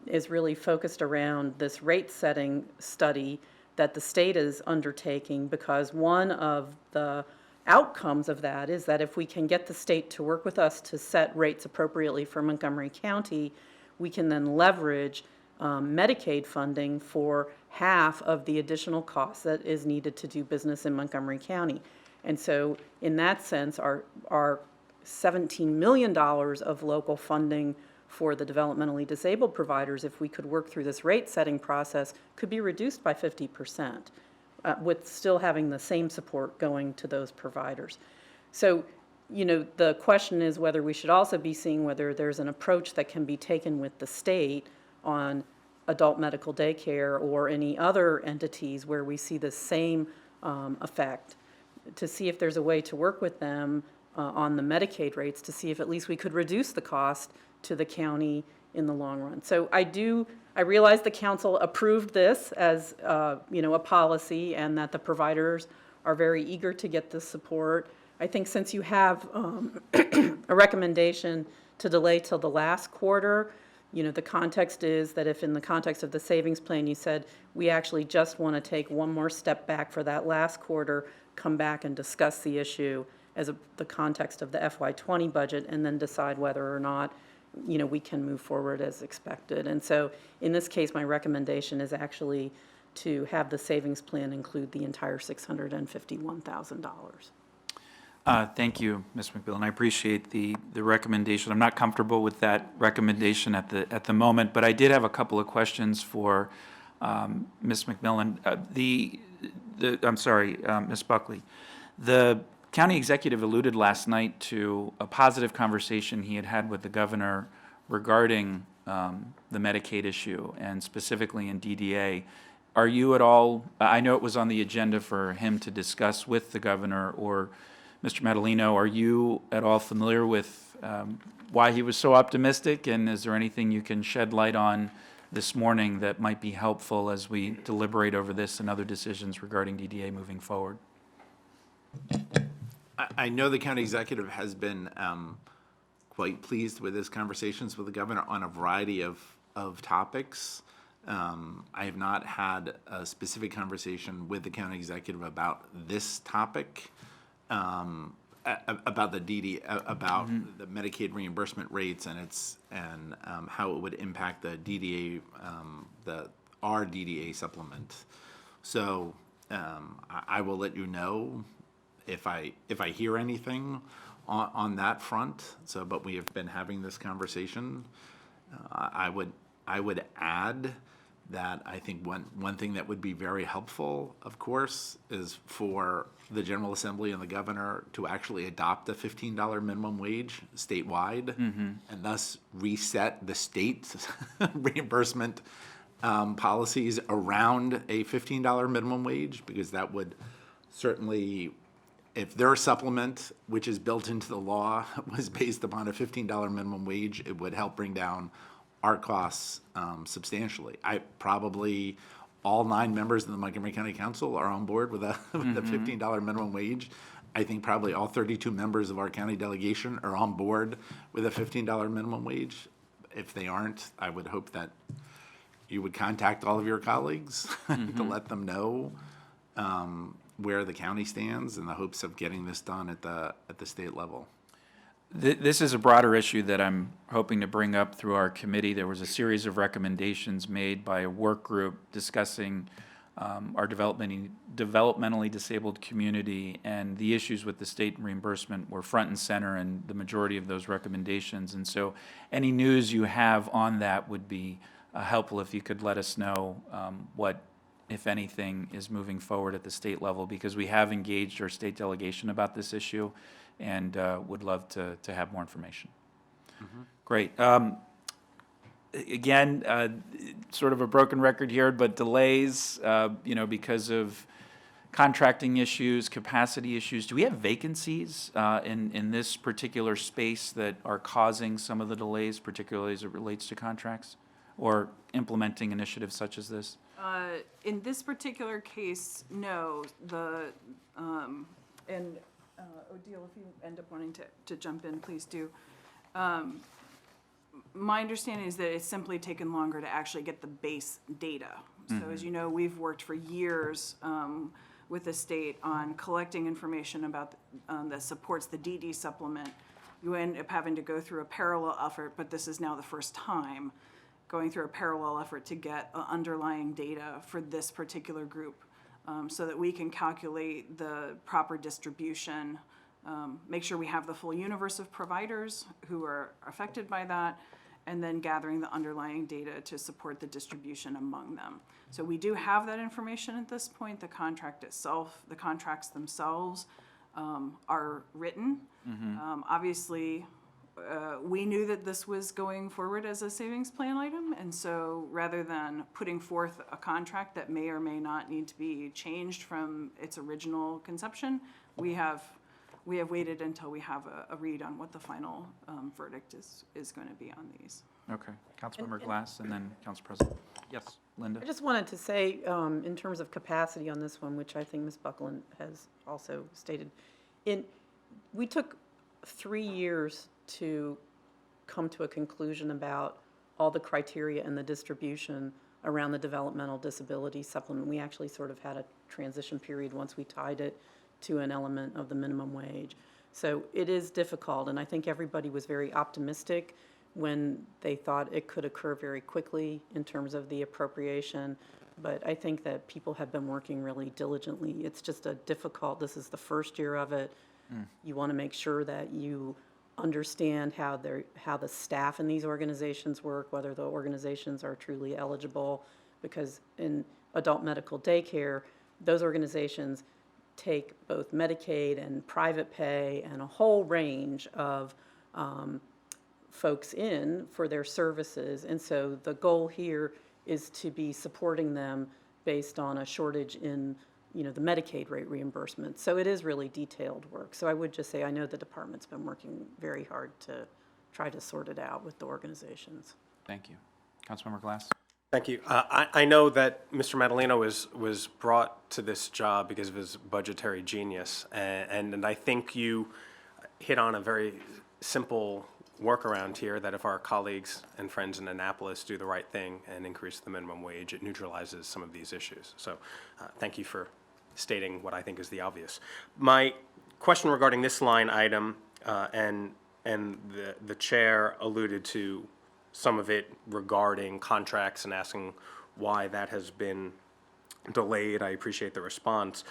is really focused around this rate setting study that the state is undertaking, because one of the outcomes of that is that if we can get the state to work with us to set rates appropriately for Montgomery County, we can then leverage Medicaid funding for half of the additional cost that is needed to do business in Montgomery County. And so in that sense, our $17 million of local funding for the developmentally disabled providers, if we could work through this rate setting process, could be reduced by 50%, with still having the same support going to those providers. So, you know, the question is whether we should also be seeing whether there's an approach that can be taken with the state on adult medical daycare or any other entities where we see the same effect, to see if there's a way to work with them on the Medicaid rates to see if at least we could reduce the cost to the county in the long run. So I realize the council approved this as you know, a policy, and that the providers are very eager to get this support. I think since you have a recommendation to delay till the last quarter, you know, the context is that if in the context of the savings plan you said we actually just want to take one more step back for that last quarter, come back and discuss the issue as the context of the FY20 budget, and then decide whether or not we can move forward as expected. And so in this case, my recommendation is actually to have the savings plan include the entire $651,000. Thank you, Ms. McMillan. I appreciate the recommendation. I'm not comfortable with that recommendation at the moment, but I did have a couple of questions for Ms. McMillan. Ms. Buckley. The county executive alluded last night to a positive conversation he had with the governor regarding the Medicaid issue, and specifically in DDA. Are you at all, I know it was on the agenda for him to discuss with the governor or Mr. Madalino, are you at all familiar with why he was so optimistic, and is there anything you can shed light on this morning that might be helpful as we deliberate over this and other decisions regarding DDA moving forward? I know the county executive has been quite pleased with his conversations with the governor on a variety of topics. I have not had a specific conversation with the county executive about this topic, about the the Medicaid reimbursement rates and how it would impact the DDA, our DDA supplement. So I will let you know if I hear anything on that front. So, but we have been having this conversation. I would add that I think one thing that would be very helpful, of course, is for the General Assembly and the governor to actually adopt a $15 minimum wage statewide, and thus reset the state's reimbursement policies around a $15 minimum wage, because that would certainly, if their supplement, which is built into the law, was based upon a $15 minimum wage, it would help bring down our costs substantially. Probably all 9 members of the Montgomery County Council are on board with a $15 minimum wage. I think probably all 32 members of our county delegation are on board with a $15 minimum wage. If they aren't, I would hope that you would contact all of your colleagues to let them know where the county stands in the hopes of getting this done at the state level. This is a broader issue that I'm hoping to bring up through our committee. There was a series of recommendations made by a work group discussing our developmentally disabled community, and the issues with the state reimbursement were front and center in the majority of those recommendations. And so any news you have on that would be helpful if you could let us know what, if anything, is moving forward at the state level, because we have engaged our state delegation about this issue and would love to have more information. Great. Again, sort of a broken record here, but delays, because of contracting issues, capacity issues. Do we have vacancies in this particular space that are causing some of the delays, particularly as it relates to contracts or implementing initiatives such as this? In this particular case, no. Odile, if you end up wanting to jump in, please do. My understanding is that it's simply taken longer to actually get the base data. So as you know, we've worked for years with the state on collecting information about that supports the DD supplement. You end up having to go through a parallel effort, but this is now the first time going through a parallel effort to get underlying data for this particular group, so that we can calculate the proper distribution, make sure we have the full universe of providers who are affected by that, and then gathering the underlying data to support the distribution among them. So we do have that information at this point. The contract itself, the contracts themselves are written. Obviously, we knew that this was going forward as a savings plan item, and so rather than putting forth a contract that may or may not need to be changed from its original conception, we have waited until we have a read on what the final verdict is going to be on these. Okay. Councilmember Glass and then Council President. Yes, Linda? I just wanted to say, in terms of capacity on this one, which I think Ms. Buckland has also stated, we took 3 years to come to a conclusion about all the criteria and the distribution around the developmental disability supplement. We actually sort of had a transition period once we tied it to an element of the minimum wage. So it is difficult, and I think everybody was very optimistic when they thought it could occur very quickly in terms of the appropriation. But I think that people have been working really diligently. It's just this is the first year of it. You want to make sure that you understand how the staff in these organizations work, whether the organizations are truly eligible, because in adult medical daycare, those organizations take both Medicaid and private pay and a whole range of folks in for their services. And so the goal here is to be supporting them based on a shortage in the Medicaid rate reimbursement. So it is really detailed work. So I would just say I know the department's been working very hard to try to sort it out with the organizations. Thank you. Councilmember Glass? Thank you. I know that Mr. Madaleno was brought to this job because of his budgetary genius, and I think you hit on a very simple workaround here, that if our colleagues and friends in Annapolis do the right thing and increase the minimum wage, it neutralizes some of these issues. So thank you for stating what I think is the obvious. My question regarding this line item, and the chair alluded to some of it regarding contracts and asking why that has been delayed. I appreciate the response.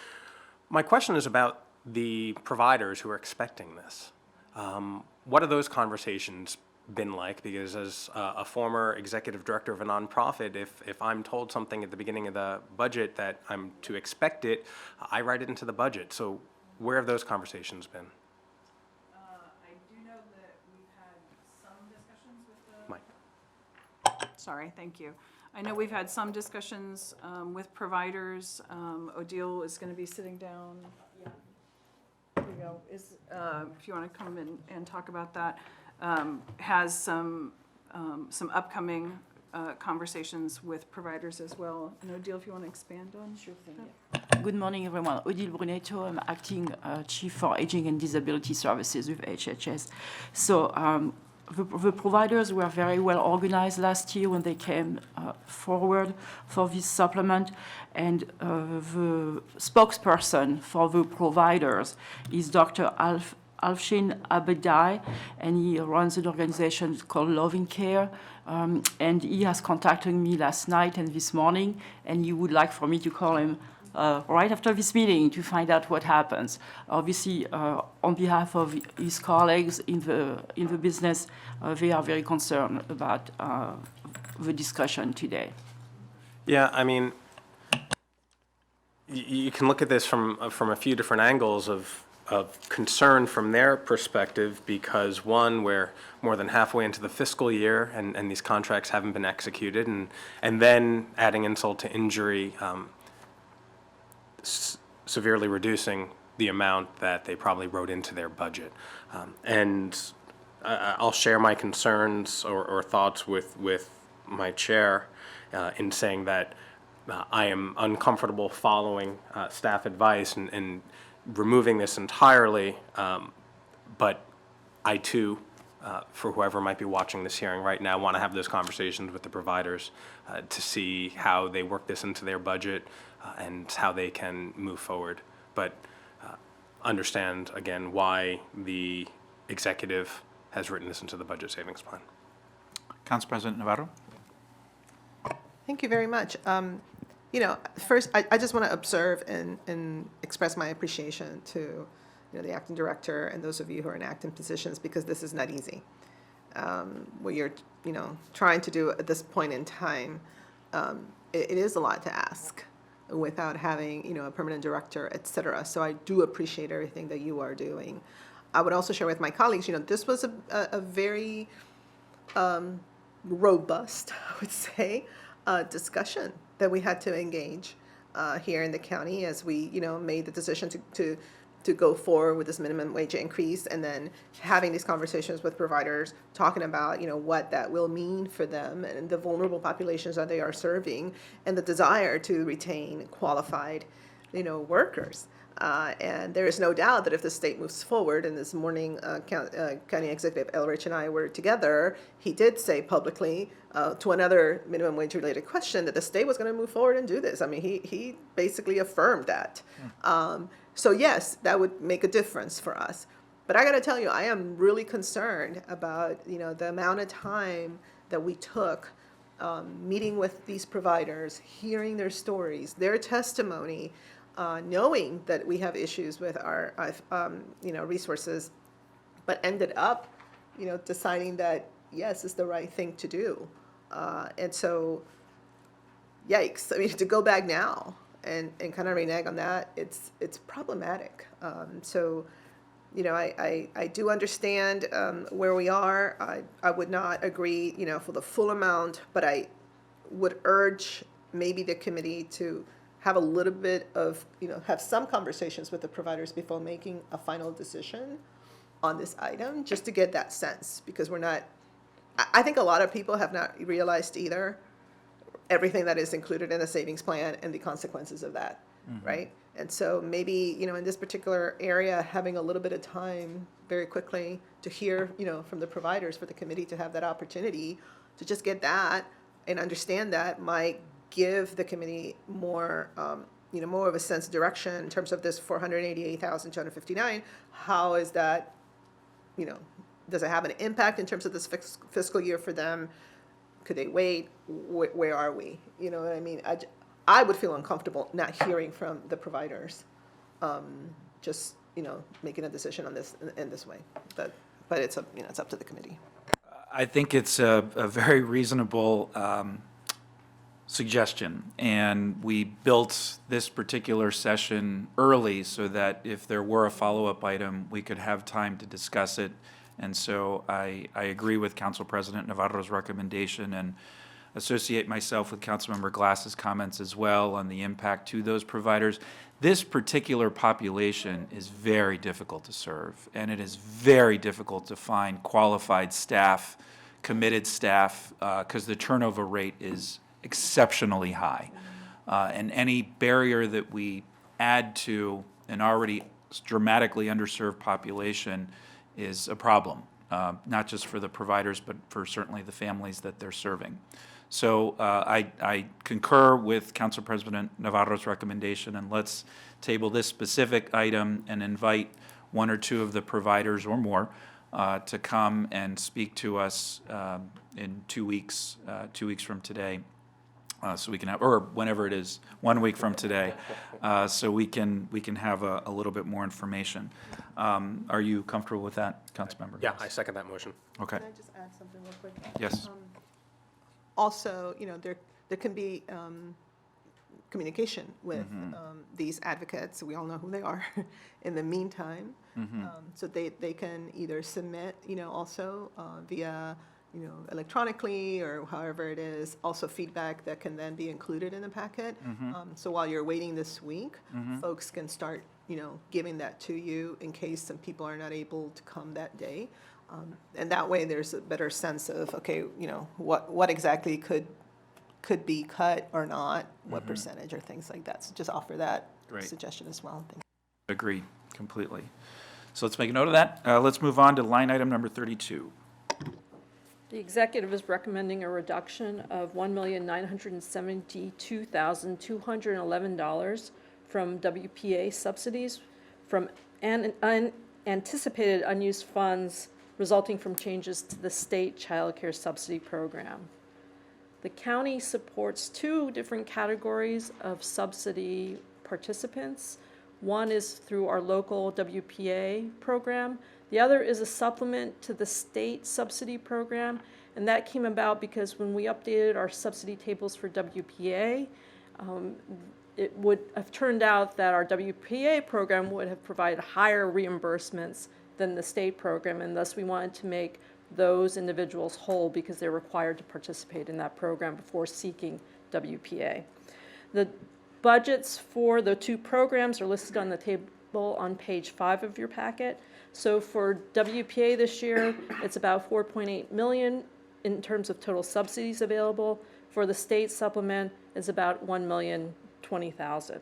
My question is about the providers who are expecting this. What have those conversations been like? Because as a former executive director of a nonprofit, if I'm told something at the beginning of the budget that I'm to expect it, I write it into the budget. So where have those conversations been? I do know that we've had some discussions with Mike. Sorry, thank you. I know we've had some discussions with providers. Odile is going to be sitting down. Yeah. There you go. If you want to come in and talk about that, has some upcoming conversations with providers as well. And Odile, if you want to expand on. Sure thing. Good morning, everyone. Odile Brunetto, I'm acting Chief for Aging and Disability Services with HHS. So the providers were very well organized last year when they came forward for this supplement, and the spokesperson for the providers is Dr. Alfshin Abedai, and he runs an organization called Loving Care, and he has contacted me last night and this morning, and he would like for me to call him right after this meeting to find out what happens. Obviously, on behalf of his colleagues in the business, they are very concerned about the discussion today. Yeah, I mean, you can look at this from a few different angles of concern from their perspective, because one, we're more than halfway into the fiscal year and these contracts haven't been executed, and then adding insult to injury, severely reducing the amount that they probably wrote into their budget. And I'll share my concerns or thoughts with my chair in saying that I am uncomfortable following staff advice and removing this entirely, but I too, for whoever might be watching this hearing right now, want to have those conversations with the providers to see how they work this into their budget and how they can move forward. But understand, again, why the executive has written this into the budget savings plan. Council President Navarro? Thank you very much. First, I just want to observe and express my appreciation to the acting director and those of you who are in acting positions, because this is not easy. What you're trying to do at this point in time, it is a lot to ask without having a permanent director, et cetera. So I do appreciate everything that you are doing. I would also share with my colleagues, this was a very robust, I would say, discussion that we had to engage here in the county as we, made the decision to go forward with this minimum wage increase, and then having these conversations with providers, talking about, what that will mean for them and the vulnerable populations that they are serving, and the desire to retain qualified, workers. And there is no doubt that if the state moves forward, and this morning County Executive Elrich and I were together, he did say publicly to another minimum wage related question that the state was going to move forward and do this. I mean, he basically affirmed that. So yes, that would make a difference for us. But I gotta tell you, I am really concerned about, the amount of time that we took meeting with these providers, hearing their stories, their testimony, knowing that we have issues with our, resources, but ended up, deciding that, yes, it's the right thing to do. And so, yikes, I mean, to go back now and kind of renege on that, it's problematic. So, I do understand where we are. I would not agree, for the full amount, but I would urge maybe the committee to have a little bit of, have some conversations with the providers before making a final decision on this item, just to get that sense, because we're not, I think a lot of people have not realized either everything that is included in the savings plan and the consequences of that, right? And so maybe, in this particular area, having a little bit of time very quickly to hear, from the providers, for the committee to have that opportunity to just get that and understand that might give the committee more, more of a sense of direction in terms of this 488,259. How is that, does it have an impact in terms of this fiscal year for them? Could they wait? Where are we? You know what I mean? I would feel uncomfortable not hearing from the providers, just, making a decision on this in this way. But it's it's up to the committee. I think it's a very reasonable suggestion, and we built this particular session early so that if there were a follow-up item, we could have time to discuss it. And so I agree with Council President Navarro's recommendation and associate myself with Councilmember Glass's comments as well on the impact to those providers. This particular population is very difficult to serve, and it is very difficult to find qualified staff, committed staff, because the turnover rate is exceptionally high. And any barrier that we add to an already dramatically underserved population is a problem, not just for the providers, but for certainly the families that they're serving. So I concur with Council President Navarro's recommendation, and let's table this specific item and invite one or two of the providers or more to come and speak to us in 2 weeks, 2 weeks from today. So we can have, or whenever it is, 1 week from today, so we can have a little bit more information. Are you comfortable with that, Councilmember? Yeah, I second that motion. Okay. Can I just add something real quick? Yes. Also, there can be communication with these advocates. We all know who they are in the meantime. So they can either submit, also via, electronically or however it is, also feedback that can then be included in the packet. So while you're waiting this week, folks can start, giving that to you in case some people are not able to come that day. And that way there's a better sense of, okay, what exactly could be cut or not, what percentage or things like that. So just offer that suggestion as well. Thank you. Agree completely. So let's make a note of that. Let's move on to line item number 32. The executive is recommending a reduction of $1,972,211 from WPA subsidies from unanticipated unused funds resulting from changes to the state child care subsidy program. The county supports 2 different categories of subsidy participants. One is through our local WPA program. The other is a supplement to the state subsidy program, and that came about because when we updated our subsidy tables for WPA, it would have turned out that our WPA program would have provided higher reimbursements than the state program, and thus we wanted to make those individuals whole because they're required to participate in that program before seeking WPA. The budgets for the 2 programs are listed on the table on page 5 of your packet. So for WPA this year, it's about $4.8 million in terms of total subsidies available. For the state supplement, it's about $1,020,000.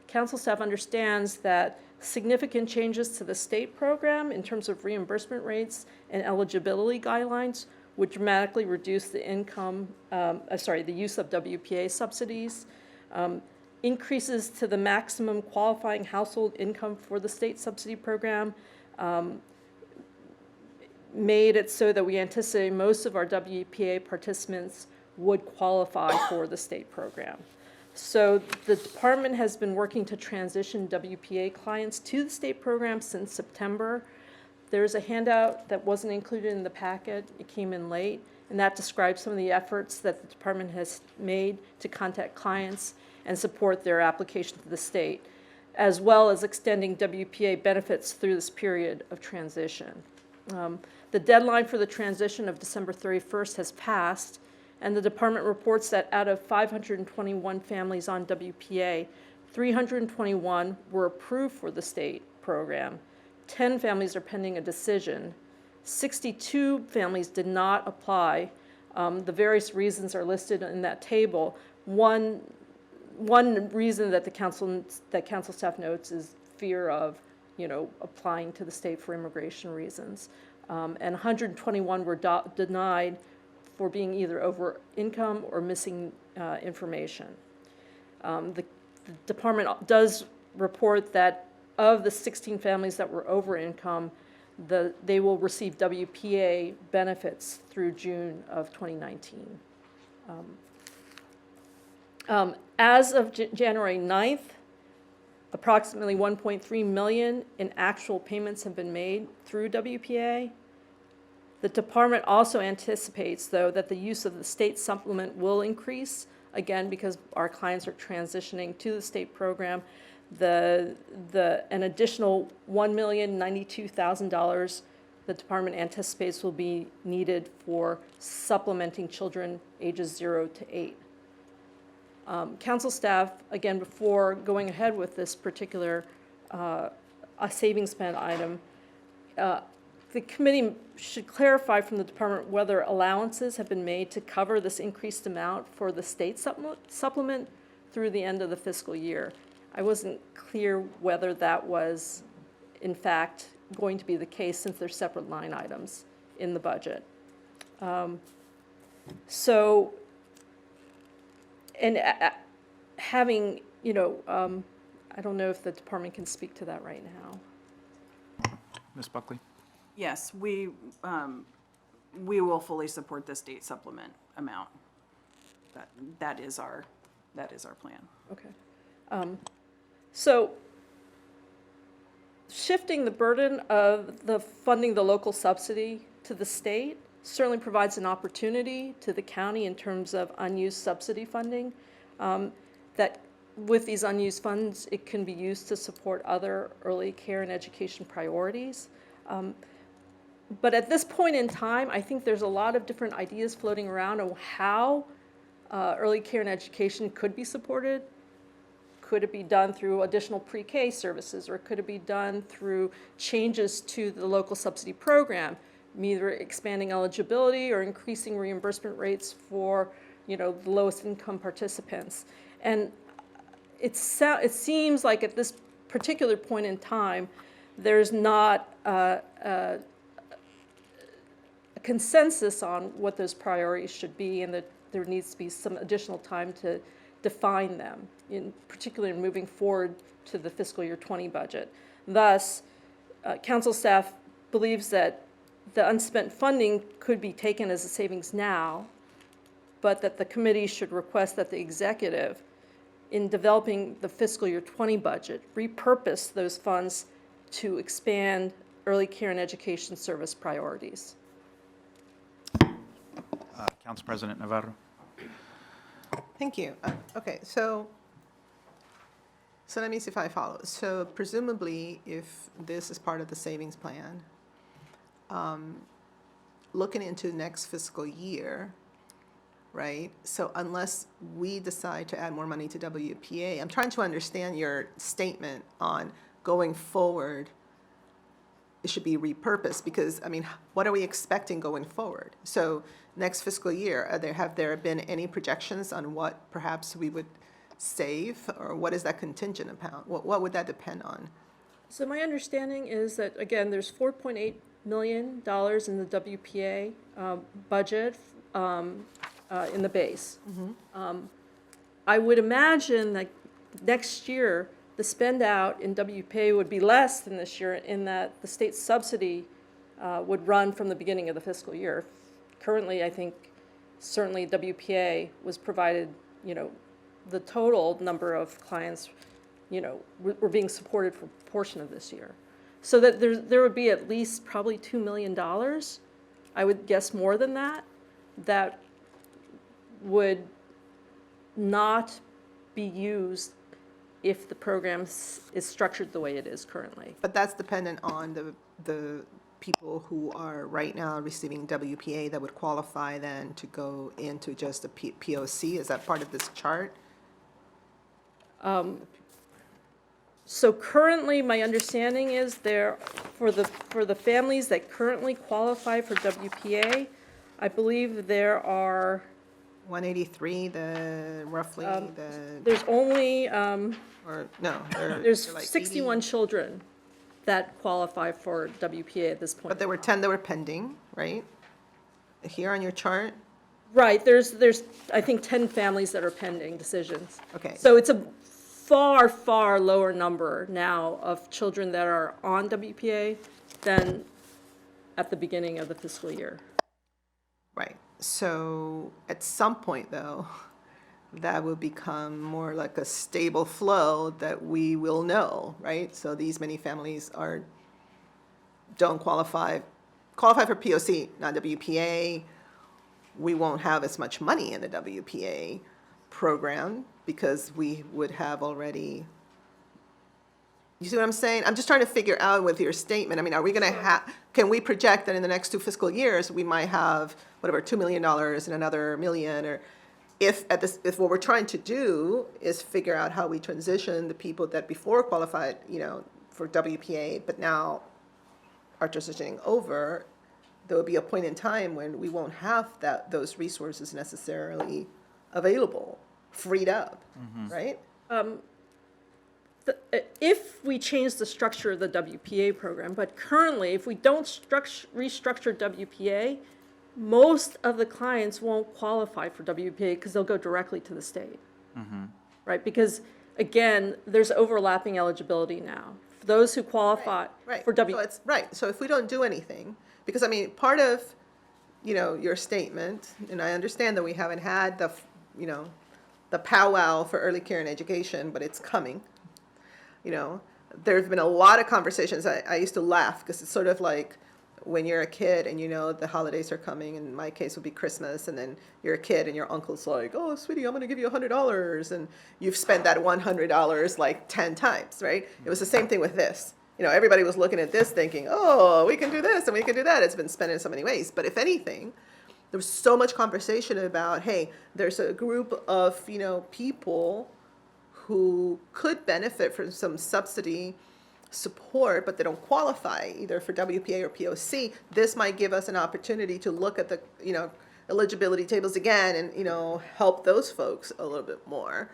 Council staff understands that significant changes to the state program in terms of reimbursement rates and eligibility guidelines would dramatically reduce the the use of WPA subsidies. increases to the maximum qualifying household income for the state subsidy program made it so that we anticipate most of our WPA participants would qualify for the state program. So the department has been working to transition WPA clients to the state program since September. There's a handout that wasn't included in the packet. It came in late, and that describes some of the efforts that the department has made to contact clients and support their application to the state, as well as extending WPA benefits through this period of transition. The deadline for the transition of December 31st has passed, and the department reports that out of 521 families on WPA, 321 were approved for the state program. 10 families are pending a decision. 62 families did not apply. The various reasons are listed in that table. One reason that council staff notes is fear of, applying to the state for immigration reasons. And 121 were denied for being either over income or missing information. The department does report that of the 16 families that were over income, they will receive WPA benefits through June of 2019. As of January 9th, approximately 1.3 million in actual payments have been made through WPA. The department also anticipates, though, that the use of the state supplement will increase, again, because our clients are transitioning to the state program. An additional $1,092,000 the department anticipates will be needed for supplementing children ages 0 to 8. Council staff, again, before going ahead with this particular savings plan item, the committee should clarify from the department whether allowances have been made to cover this increased amount for the state supplement through the end of the fiscal year. I wasn't clear whether that was, in fact, going to be the case since they're separate line items in the budget. Having, I don't know if the department can speak to that right now. Ms. Buckley? Yes, we will fully support the state supplement amount. That is our plan. Okay. So shifting the burden of the funding the local subsidy to the state certainly provides an opportunity to the county in terms of unused subsidy funding. That with these unused funds, it can be used to support other early care and education priorities. But at this point in time, I think there's a lot of different ideas floating around on how early care and education could be supported. Could it be done through additional pre-K services, or could it be done through changes to the local subsidy program, either expanding eligibility or increasing reimbursement rates for, the lowest income participants? And it seems like at this particular point in time, there's not a consensus on what those priorities should be, and that there needs to be some additional time to define them, particularly in moving forward to the fiscal year 20 budget. Thus, council staff believes that the unspent funding could be taken as a savings now, but that the committee should request that the executive, in developing the fiscal year 20 budget, repurpose those funds to expand early care and education service priorities. Council President Navarro? Thank you. Okay, so let me see if I follow. So presumably, if this is part of the savings plan, looking into next fiscal year, right? So unless we decide to add more money to WPA, I'm trying to understand your statement on going forward, it should be repurposed, because, what are we expecting going forward? So next fiscal year, have there been any projections on what perhaps we would save, or what is that contingent upon? What would that depend on? So my understanding is that, again, there's $4.8 million in the WPA budget in the base. I would imagine that next year, the spend out in WPA would be less than this year in that the state subsidy would run from the beginning of the fiscal year. Currently, I think certainly WPA was provided, the total number of clients, were being supported for a portion of this year. So that there would be at least probably $2 million, I would guess more than that, that would not be used if the program is structured the way it is currently. But that's dependent on the people who are right now receiving WPA that would qualify then to go into just a POC? Is that part of this chart? So currently, my understanding is for the families that currently qualify for WPA, I believe there are, 183, roughly, there's only, or no, there's they're like 61 80. children that qualify for WPA at this point. But there were 10 that were pending, right? Here on your chart? Right, there's I think 10 families that are pending decisions. Okay. So it's a far, far lower number now of children that are on WPA than at the beginning of the fiscal year. Right. So at some point, though, that will become more like a stable flow that we will know, right? So these many families don't qualify for POC, not WPA. We won't have as much money in the WPA program because we would have already, you see what I'm saying? I'm just trying to figure out with your statement, I mean, are we going to can we project that in the next 2 fiscal years, we might have, whatever, $2 million and another $1 million, or if what we're trying to do is figure out how we transition the people that before qualified, for WPA, but now are transitioning over, there will be a point in time when we won't have those resources necessarily available, freed up, right? If we change the structure of the WPA program, but currently, if we don't restructure WPA, most of the clients won't qualify for WPA because they'll go directly to the state, right? Because again, there's overlapping eligibility now. For those who qualify for WPA. Right, so if we don't do anything, because I mean, part of, your statement, and I understand that we haven't had the powwow for early care and education, but it's coming. There's been a lot of conversations. I used to laugh because it's sort of like when you're a kid and the holidays are coming, in my case would be Christmas, and then you're a kid and your uncle's like, oh, sweetie, I'm going to give you $100, and you've spent that $100 like 10 times, right? It was the same thing with this. Everybody was looking at this thinking, oh, we can do this and we can do that. It's been spent in so many ways. But if anything, there was so much conversation about, hey, there's a group of, people who could benefit from some subsidy support, but they don't qualify either for WPA or POC. This might give us an opportunity to look at the, eligibility tables again and, help those folks a little bit more.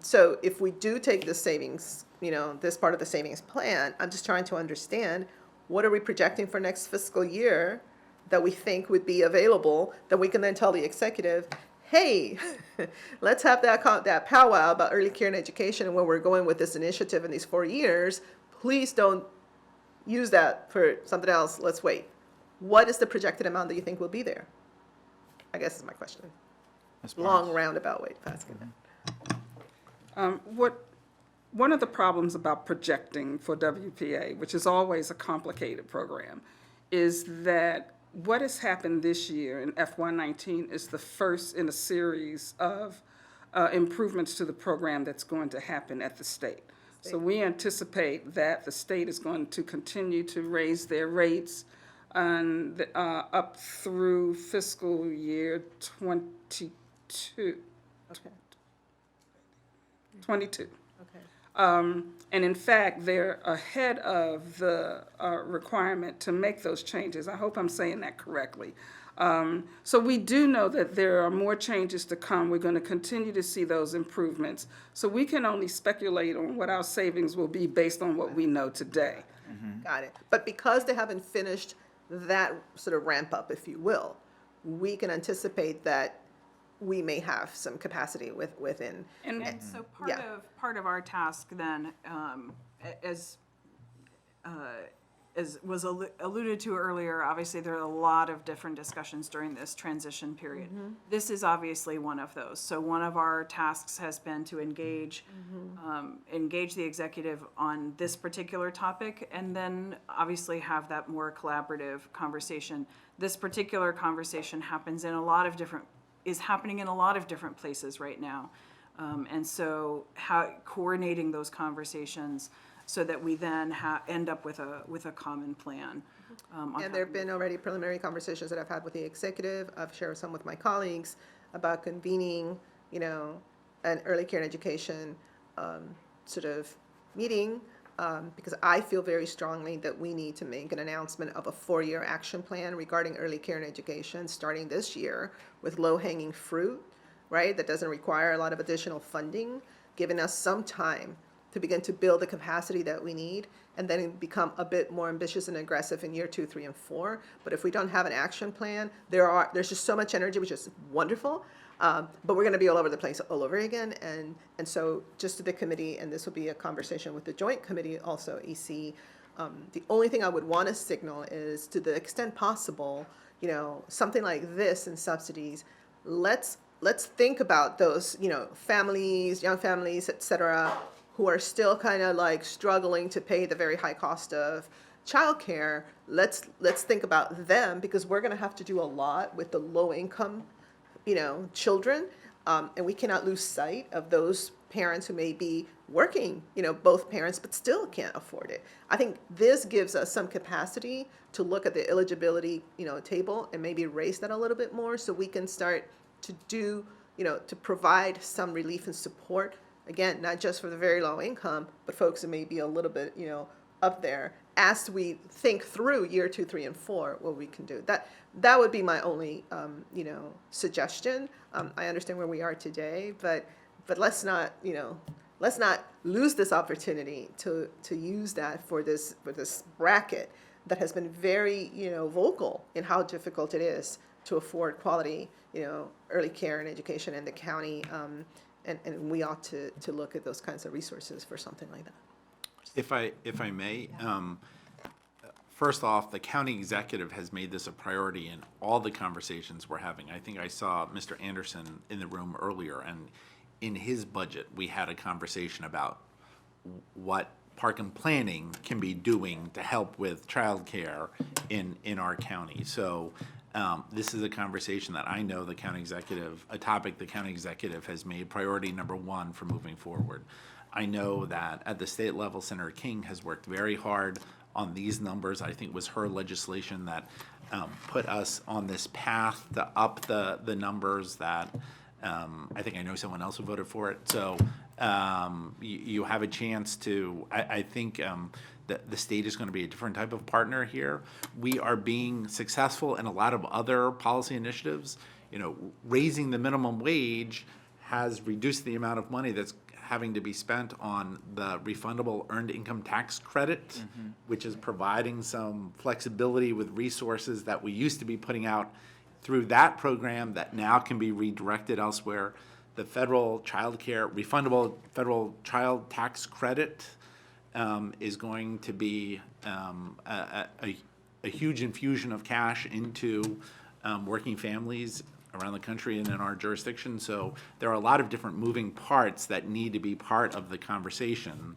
So if we do take the savings, this part of the savings plan, I'm just trying to understand, what are we projecting for next fiscal year that we think would be available, that we can then tell the executive, hey, let's have that powwow about early care and education, and where we're going with this initiative in these 4 years, please don't use that for something else, let's wait. What is the projected amount that you think will be there? I guess is my question. Long roundabout way of asking that. One of the problems about projecting for WPA, which is always a complicated program, is that what has happened this year in FY19 is the first in a series of improvements to the program that's going to happen at the state. So we anticipate that the state is going to continue to raise their rates up through fiscal year 22. Okay. 22. Okay. And in fact, they're ahead of the requirement to make those changes. I hope I'm saying that correctly. So we do know that there are more changes to come. We're going to continue to see those improvements. So we can only speculate on what our savings will be based on what we know today. Got it. But because they haven't finished that sort of ramp up, if you will, we can anticipate that we may have some capacity within. And so Yeah. part of our task then, as was alluded to earlier, obviously there are a lot of different discussions during this transition period. This is obviously one of those. So one of our tasks has been to engage the executive on this particular topic, and then obviously have that more collaborative conversation. This particular conversation is happening in a lot of different places right now. And so coordinating those conversations so that we then end up with a common plan. And there have been already preliminary conversations that I've had with the executive. I've shared some with my colleagues about convening, an early care and education sort of meeting, because I feel very strongly that we need to make an announcement of a 4-year action plan regarding early care and education starting this year with low-hanging fruit, right? That doesn't require a lot of additional funding, giving us some time to begin to build the capacity that we need, and then become a bit more ambitious and aggressive in year 2, 3, and 4. But if we don't have an action plan, there's just so much energy, which is wonderful, but we're going to be all over the place all over again. And so just to the committee, and this will be a conversation with the joint committee also, EC, the only thing I would want to signal is, to the extent possible, something like this in subsidies, let's think about those, families, young families, et cetera, who are still kind of like struggling to pay the very high cost of childcare. Let's think about them, because we're going to have to do a lot with the low income, children, and we cannot lose sight of those parents who may be working, both parents, but still can't afford it. I think this gives us some capacity to look at the eligibility, table, and maybe raise that a little bit more, so we can start to do, to provide some relief and support. Again, not just for the very low income, but folks who may be a little bit, up there, as we think through year 2, 3, and 4, what we can do. That would be my only, suggestion. I understand where we are today, but let's not lose this opportunity to use that for this bracket that has been very, vocal in how difficult it is to afford quality, early care and education in the county. And we ought to look at those kinds of resources for something like that. If I may, first off, the county executive has made this a priority in all the conversations we're having. I think I saw Mr. Anderson in the room earlier, and in his budget, we had a conversation about what Park and Planning can be doing to help with childcare in our county. So this is a conversation that I know a topic the county executive has made priority number 1 for moving forward. I know that at the state level, Senator King has worked very hard on these numbers. I think it was her legislation that put us on this path to up the numbers that I think I know someone else who voted for it. So you have a chance to, I think the state is going to be a different type of partner here. We are being successful in a lot of other policy initiatives. Raising the minimum wage has reduced the amount of money that's having to be spent on the refundable earned income tax credit, which is providing some flexibility with resources that we used to be putting out through that program that now can be redirected elsewhere. The federal refundable federal child tax credit is going to be a huge infusion of cash into working families around the country and in our jurisdiction. So there are a lot of different moving parts that need to be part of the conversation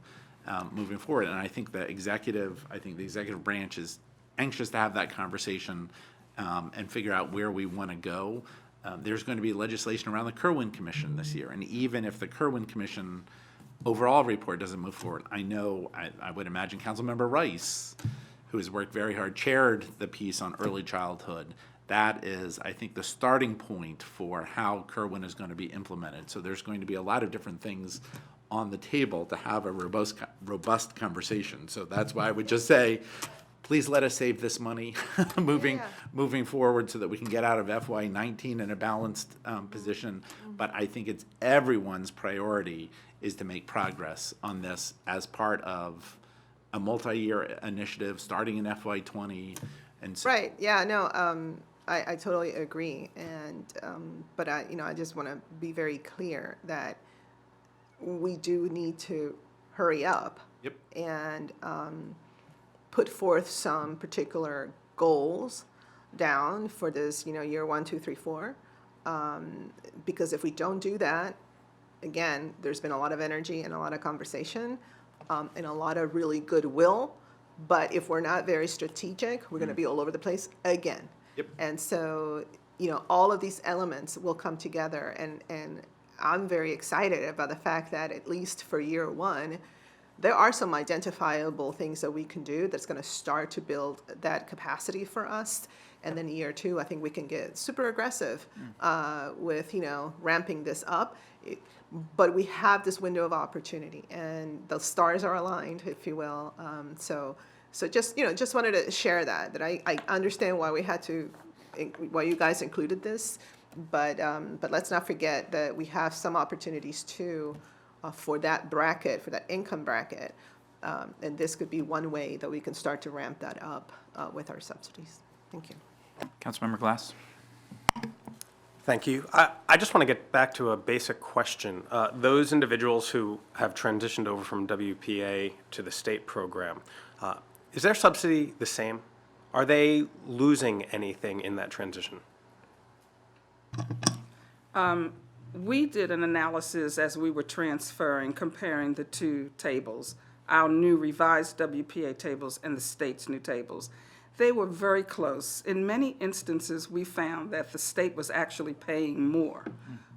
moving forward. And I think the executive branch is anxious to have that conversation and figure out where we want to go. There's going to be legislation around the Kerwin Commission this year. And even if the Kerwin Commission overall report doesn't move forward, I would imagine Councilmember Rice, who has worked very hard, chaired the piece on early childhood. That is, I think, the starting point for how Kerwin is going to be implemented. So there's going to be a lot of different things on the table to have a robust conversation. So that's why I would just say, please let us save this money moving forward so that we can get out of FY19 in a balanced position. But I think it's everyone's priority is to make progress on this as part of a multi-year initiative starting in FY20. And so, Right, yeah, no, I totally agree. And, but I just want to be very clear that we do need to hurry up. Yep. And put forth some particular goals down for this, year 1, 2, 3, 4. Because if we don't do that, again, there's been a lot of energy and a lot of conversation, and a lot of really goodwill. But if we're not very strategic, we're going to be all over the place again. Yep. And so, all of these elements will come together, and I'm very excited about the fact that at least for year 1, there are some identifiable things that we can do that's going to start to build that capacity for us. And then year 2, I think we can get super aggressive with, ramping this up. But we have this window of opportunity, and the stars are aligned, if you will. So just, just wanted to share that I understand why why you guys included this. But let's not forget that we have some opportunities too for that bracket, for that income bracket. And this could be one way that we can start to ramp that up with our subsidies. Thank you. Councilmember Glass? Thank you. I just want to get back to a basic question. Those individuals who have transitioned over from WPA to the state program, is their subsidy the same? Are they losing anything in that transition? We did an analysis as we were transferring, comparing the two tables, our new revised WPA tables and the state's new tables. They were very close. In many instances, we found that the state was actually paying more.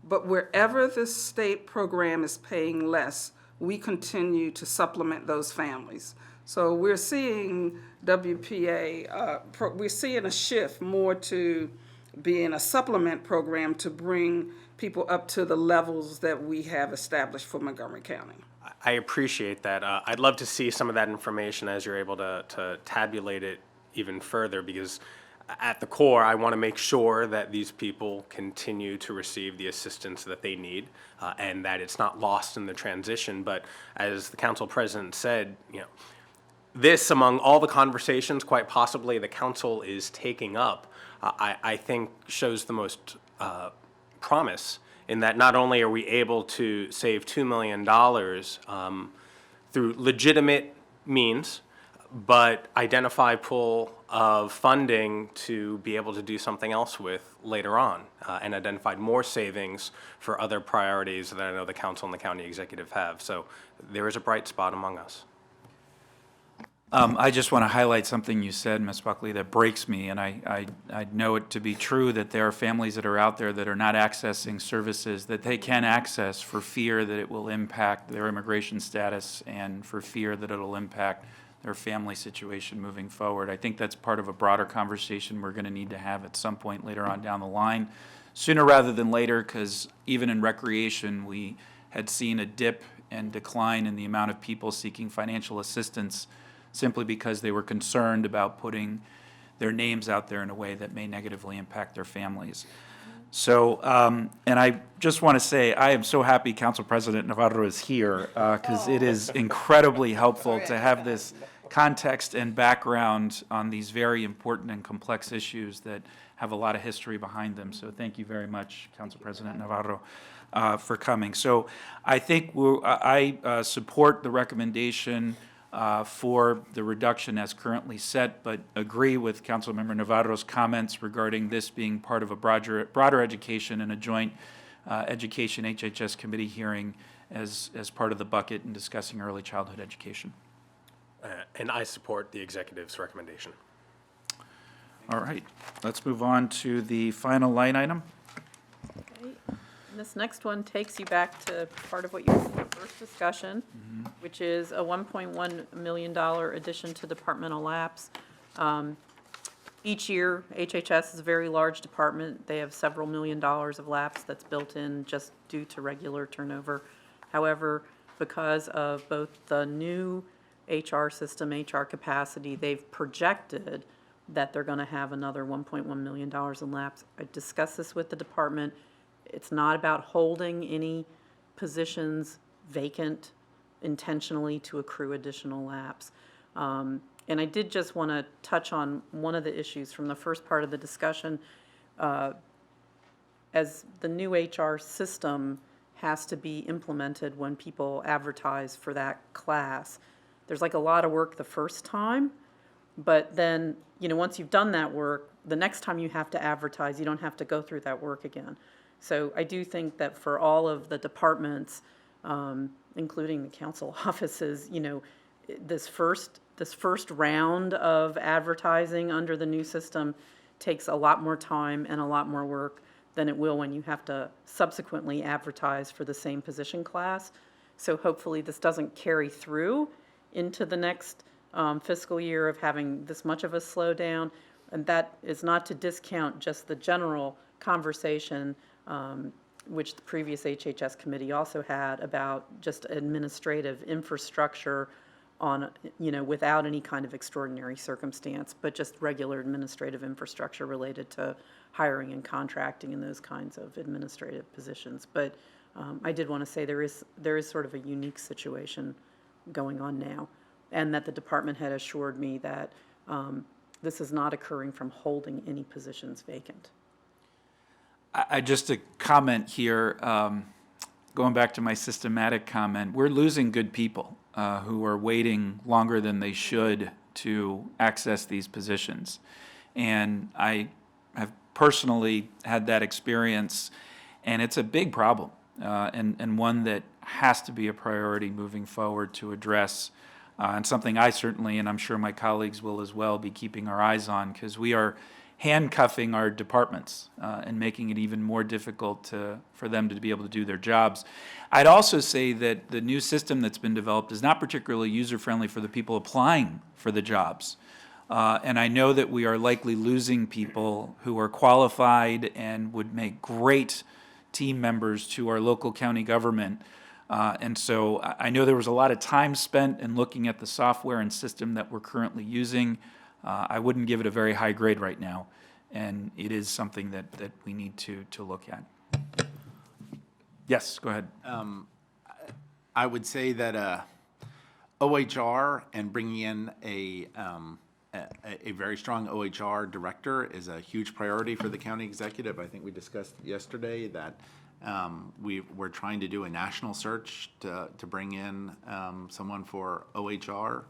But wherever the state program is paying less, we continue to supplement those families. So we're seeing WPA, we're seeing a shift more to being a supplement program to bring people up to the levels that we have established for Montgomery County. I appreciate that. I'd love to see some of that information as you're able to tabulate it even further, because at the core, I want to make sure that these people continue to receive the assistance that they need, and that it's not lost in the transition. But as the council president said, this, among all the conversations quite possibly the council is taking up, I think shows the most promise in that not only are we able to save $2 million through legitimate means, but identify pool of funding to be able to do something else with later on, and identified more savings for other priorities that I know the council and the county executive have. So there is a bright spot among us. I just want to highlight something you said, Ms. Buckley, that breaks me, and I know it to be true that there are families that are out there that are not accessing services that they can access for fear that it will impact their immigration status and for fear that it'll impact their family situation moving forward. I think that's part of a broader conversation we're going to need to have at some point later on down the line, sooner rather than later, because even in recreation, we had seen a dip and decline in the amount of people seeking financial assistance simply because they were concerned about putting their names out there in a way that may negatively impact their families. So, and I just want to say, I am so happy Council President Navarro is here, because it is incredibly helpful to have this context and background on these very important and complex issues that have a lot of history behind them. So thank you very much, Council President Navarro, for coming. So I think I support the recommendation for the reduction as currently set, but agree with Councilmember Navarro's comments regarding this being part of a broader education and a joint education HHS committee hearing as part of the bucket in discussing early childhood education. And I support the executive's recommendation. All right, let's move on to the final line item. Okay. And this next one takes you back to part of what you had in the first discussion, which is a $1.1 million addition to departmental lapse. Each year, HHS is a very large department. They have several $1 million of lapse that's built in just due to regular turnover. However, because of both the new HR system, HR capacity, they've projected that they're going to have another $1.1 million in lapse. I discussed this with the department. It's not about holding any positions vacant intentionally to accrue additional lapse. And I did just want to touch on one of the issues from the first part of the discussion, as the new HR system has to be implemented when people advertise for that class, there's like a lot of work the first time, but then, once you've done that work, the next time you have to advertise, you don't have to go through that work again. So I do think that for all of the departments, including the council offices, this first round of advertising under the new system takes a lot more time and a lot more work than it will when you have to subsequently advertise for the same position class. So hopefully this doesn't carry through into the next fiscal year of having this much of a slowdown. And that is not to discount just the general conversation, which the previous HHS committee also had about just administrative infrastructure on, without any kind of extraordinary circumstance, but just regular administrative infrastructure related to hiring and contracting and those kinds of administrative positions. But I did want to say there is sort of a unique situation going on now, and that the department had assured me that this is not occurring from holding any positions vacant. Just a comment here, going back to my systematic comment, we're losing good people who are waiting longer than they should to access these positions. And I have personally had that experience, and it's a big problem, and one that has to be a priority moving forward to address, and something I certainly, and I'm sure my colleagues will as well, be keeping our eyes on, because we are handcuffing our departments and making it even more difficult for them to be able to do their jobs. I'd also say that the new system that's been developed is not particularly user-friendly for the people applying for the jobs. And I know that we are likely losing people who are qualified and would make great team members to our local county government. And so I know there was a lot of time spent in looking at the software and system that we're currently using. I wouldn't give it a very high grade right now, and it is something that we need to look at. Yes, go ahead. I would say that OHR and bringing in a very strong OHR director is a huge priority for the county executive. I think we discussed yesterday that we're trying to do a national search to bring in someone for OHR.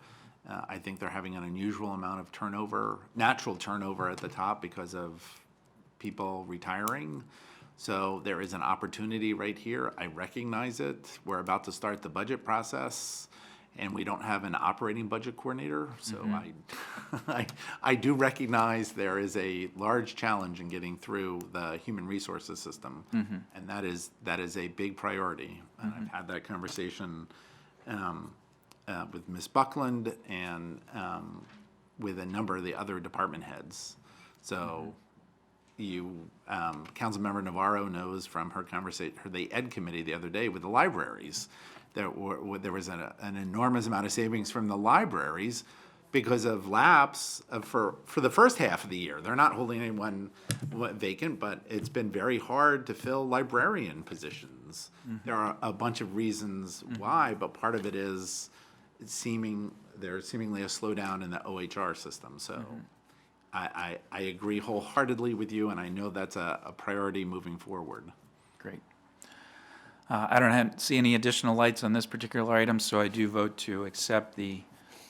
I think they're having an unusual amount of turnover, natural turnover at the top because of people retiring. So there is an opportunity right here. I recognize it. We're about to start the budget process, and we don't have an operating budget coordinator. So I do recognize there is a large challenge in getting through the human resources system, and that is a big priority. And I've had that conversation with Ms. Buckland and with a number of the other department heads. So Councilmember Navarro knows from her conversation, the Ed committee the other day with the libraries, there was an enormous amount of savings from the libraries because of lapse for the first half of the year. They're not holding anyone vacant, but it's been very hard to fill librarian positions. There are a bunch of reasons why, but part of it is there's seemingly a slowdown in the OHR system. So I agree wholeheartedly with you, and I know that's a priority moving forward. Great. I don't see any additional lights on this particular item, so I do vote to accept the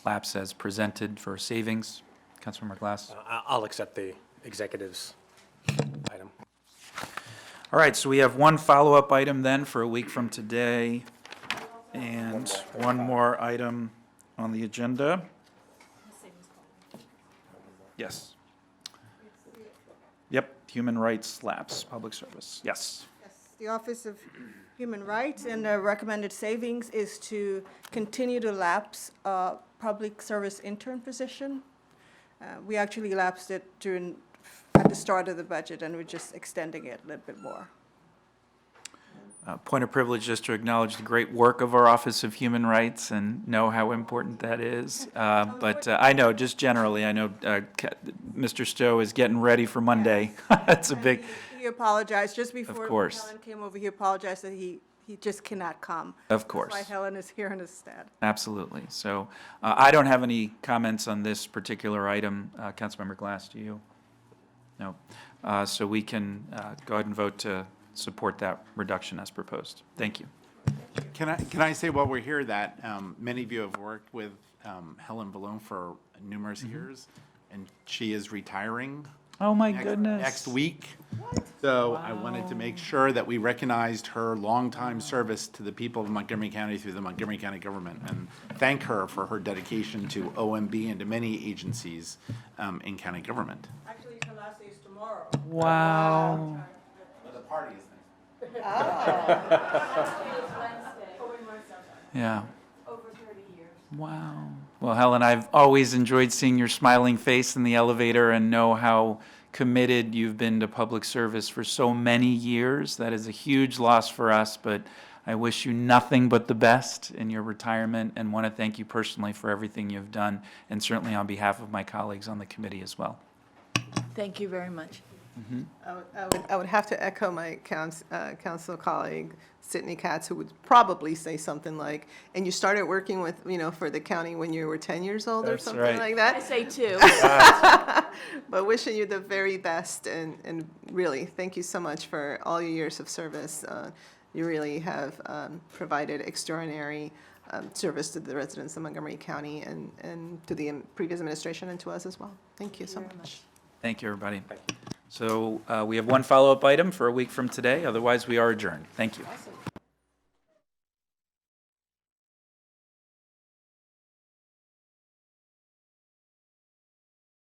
lapse as presented for savings. Councilmember Glass? I'll accept the executive's item. All right, so we have one follow-up item then for a week from today, and one more item on the agenda. Yes. Yep, human rights lapse, public service. Yes. Yes, the Office of Human Rights, and the recommended savings is to continue to lapse public service intern position. We actually lapsed it at the start of the budget, and we're just extending it a little bit more. Point of privilege just to acknowledge the great work of our Office of Human Rights and know how important that is. But I know, just generally, I know Mr. Stowe is getting ready for Monday. That's a big... He apologized just before course. Helen came over. He apologized that he just cannot come. Of course. That's why Helen is here in his stead. Absolutely. So I don't have any comments on this particular item. Councilmember Glass, do you? No. So we can go ahead and vote to support that reduction as proposed. Thank you. Can I say while we're here that many of you have worked with Helen Valone for numerous years, and she is retiring Oh, my next goodness. week. So I wanted to make sure that we recognized her longtime service to the people of Montgomery County through the Montgomery County government, and thank her for her dedication to OMB and to many agencies in county government. Actually, her last day is tomorrow. Wow. The party is next. Yeah. Over 30 years. Wow. Well, Helen, I've always enjoyed seeing your smiling face in the elevator and know how committed you've been to public service for so many years. That is a huge loss for us, but I wish you nothing but the best in your retirement and want to thank you personally for everything you've done, and certainly on behalf of my colleagues on the committee as well. Thank you very much. I would have to echo my council colleague, Sydney Katz, who would probably say something like, and you started working with, for the county when you were 10 years old or That's something right. like I that. say two. But wishing you the very best, and really, thank you so much for all your years of service. You really have provided extraordinary service to the residents of Montgomery County and to the previous administration and to us as well. Thank you so much. Thank you, everybody. So we have one follow-up item for a week from today. Otherwise, we are adjourned. Thank you.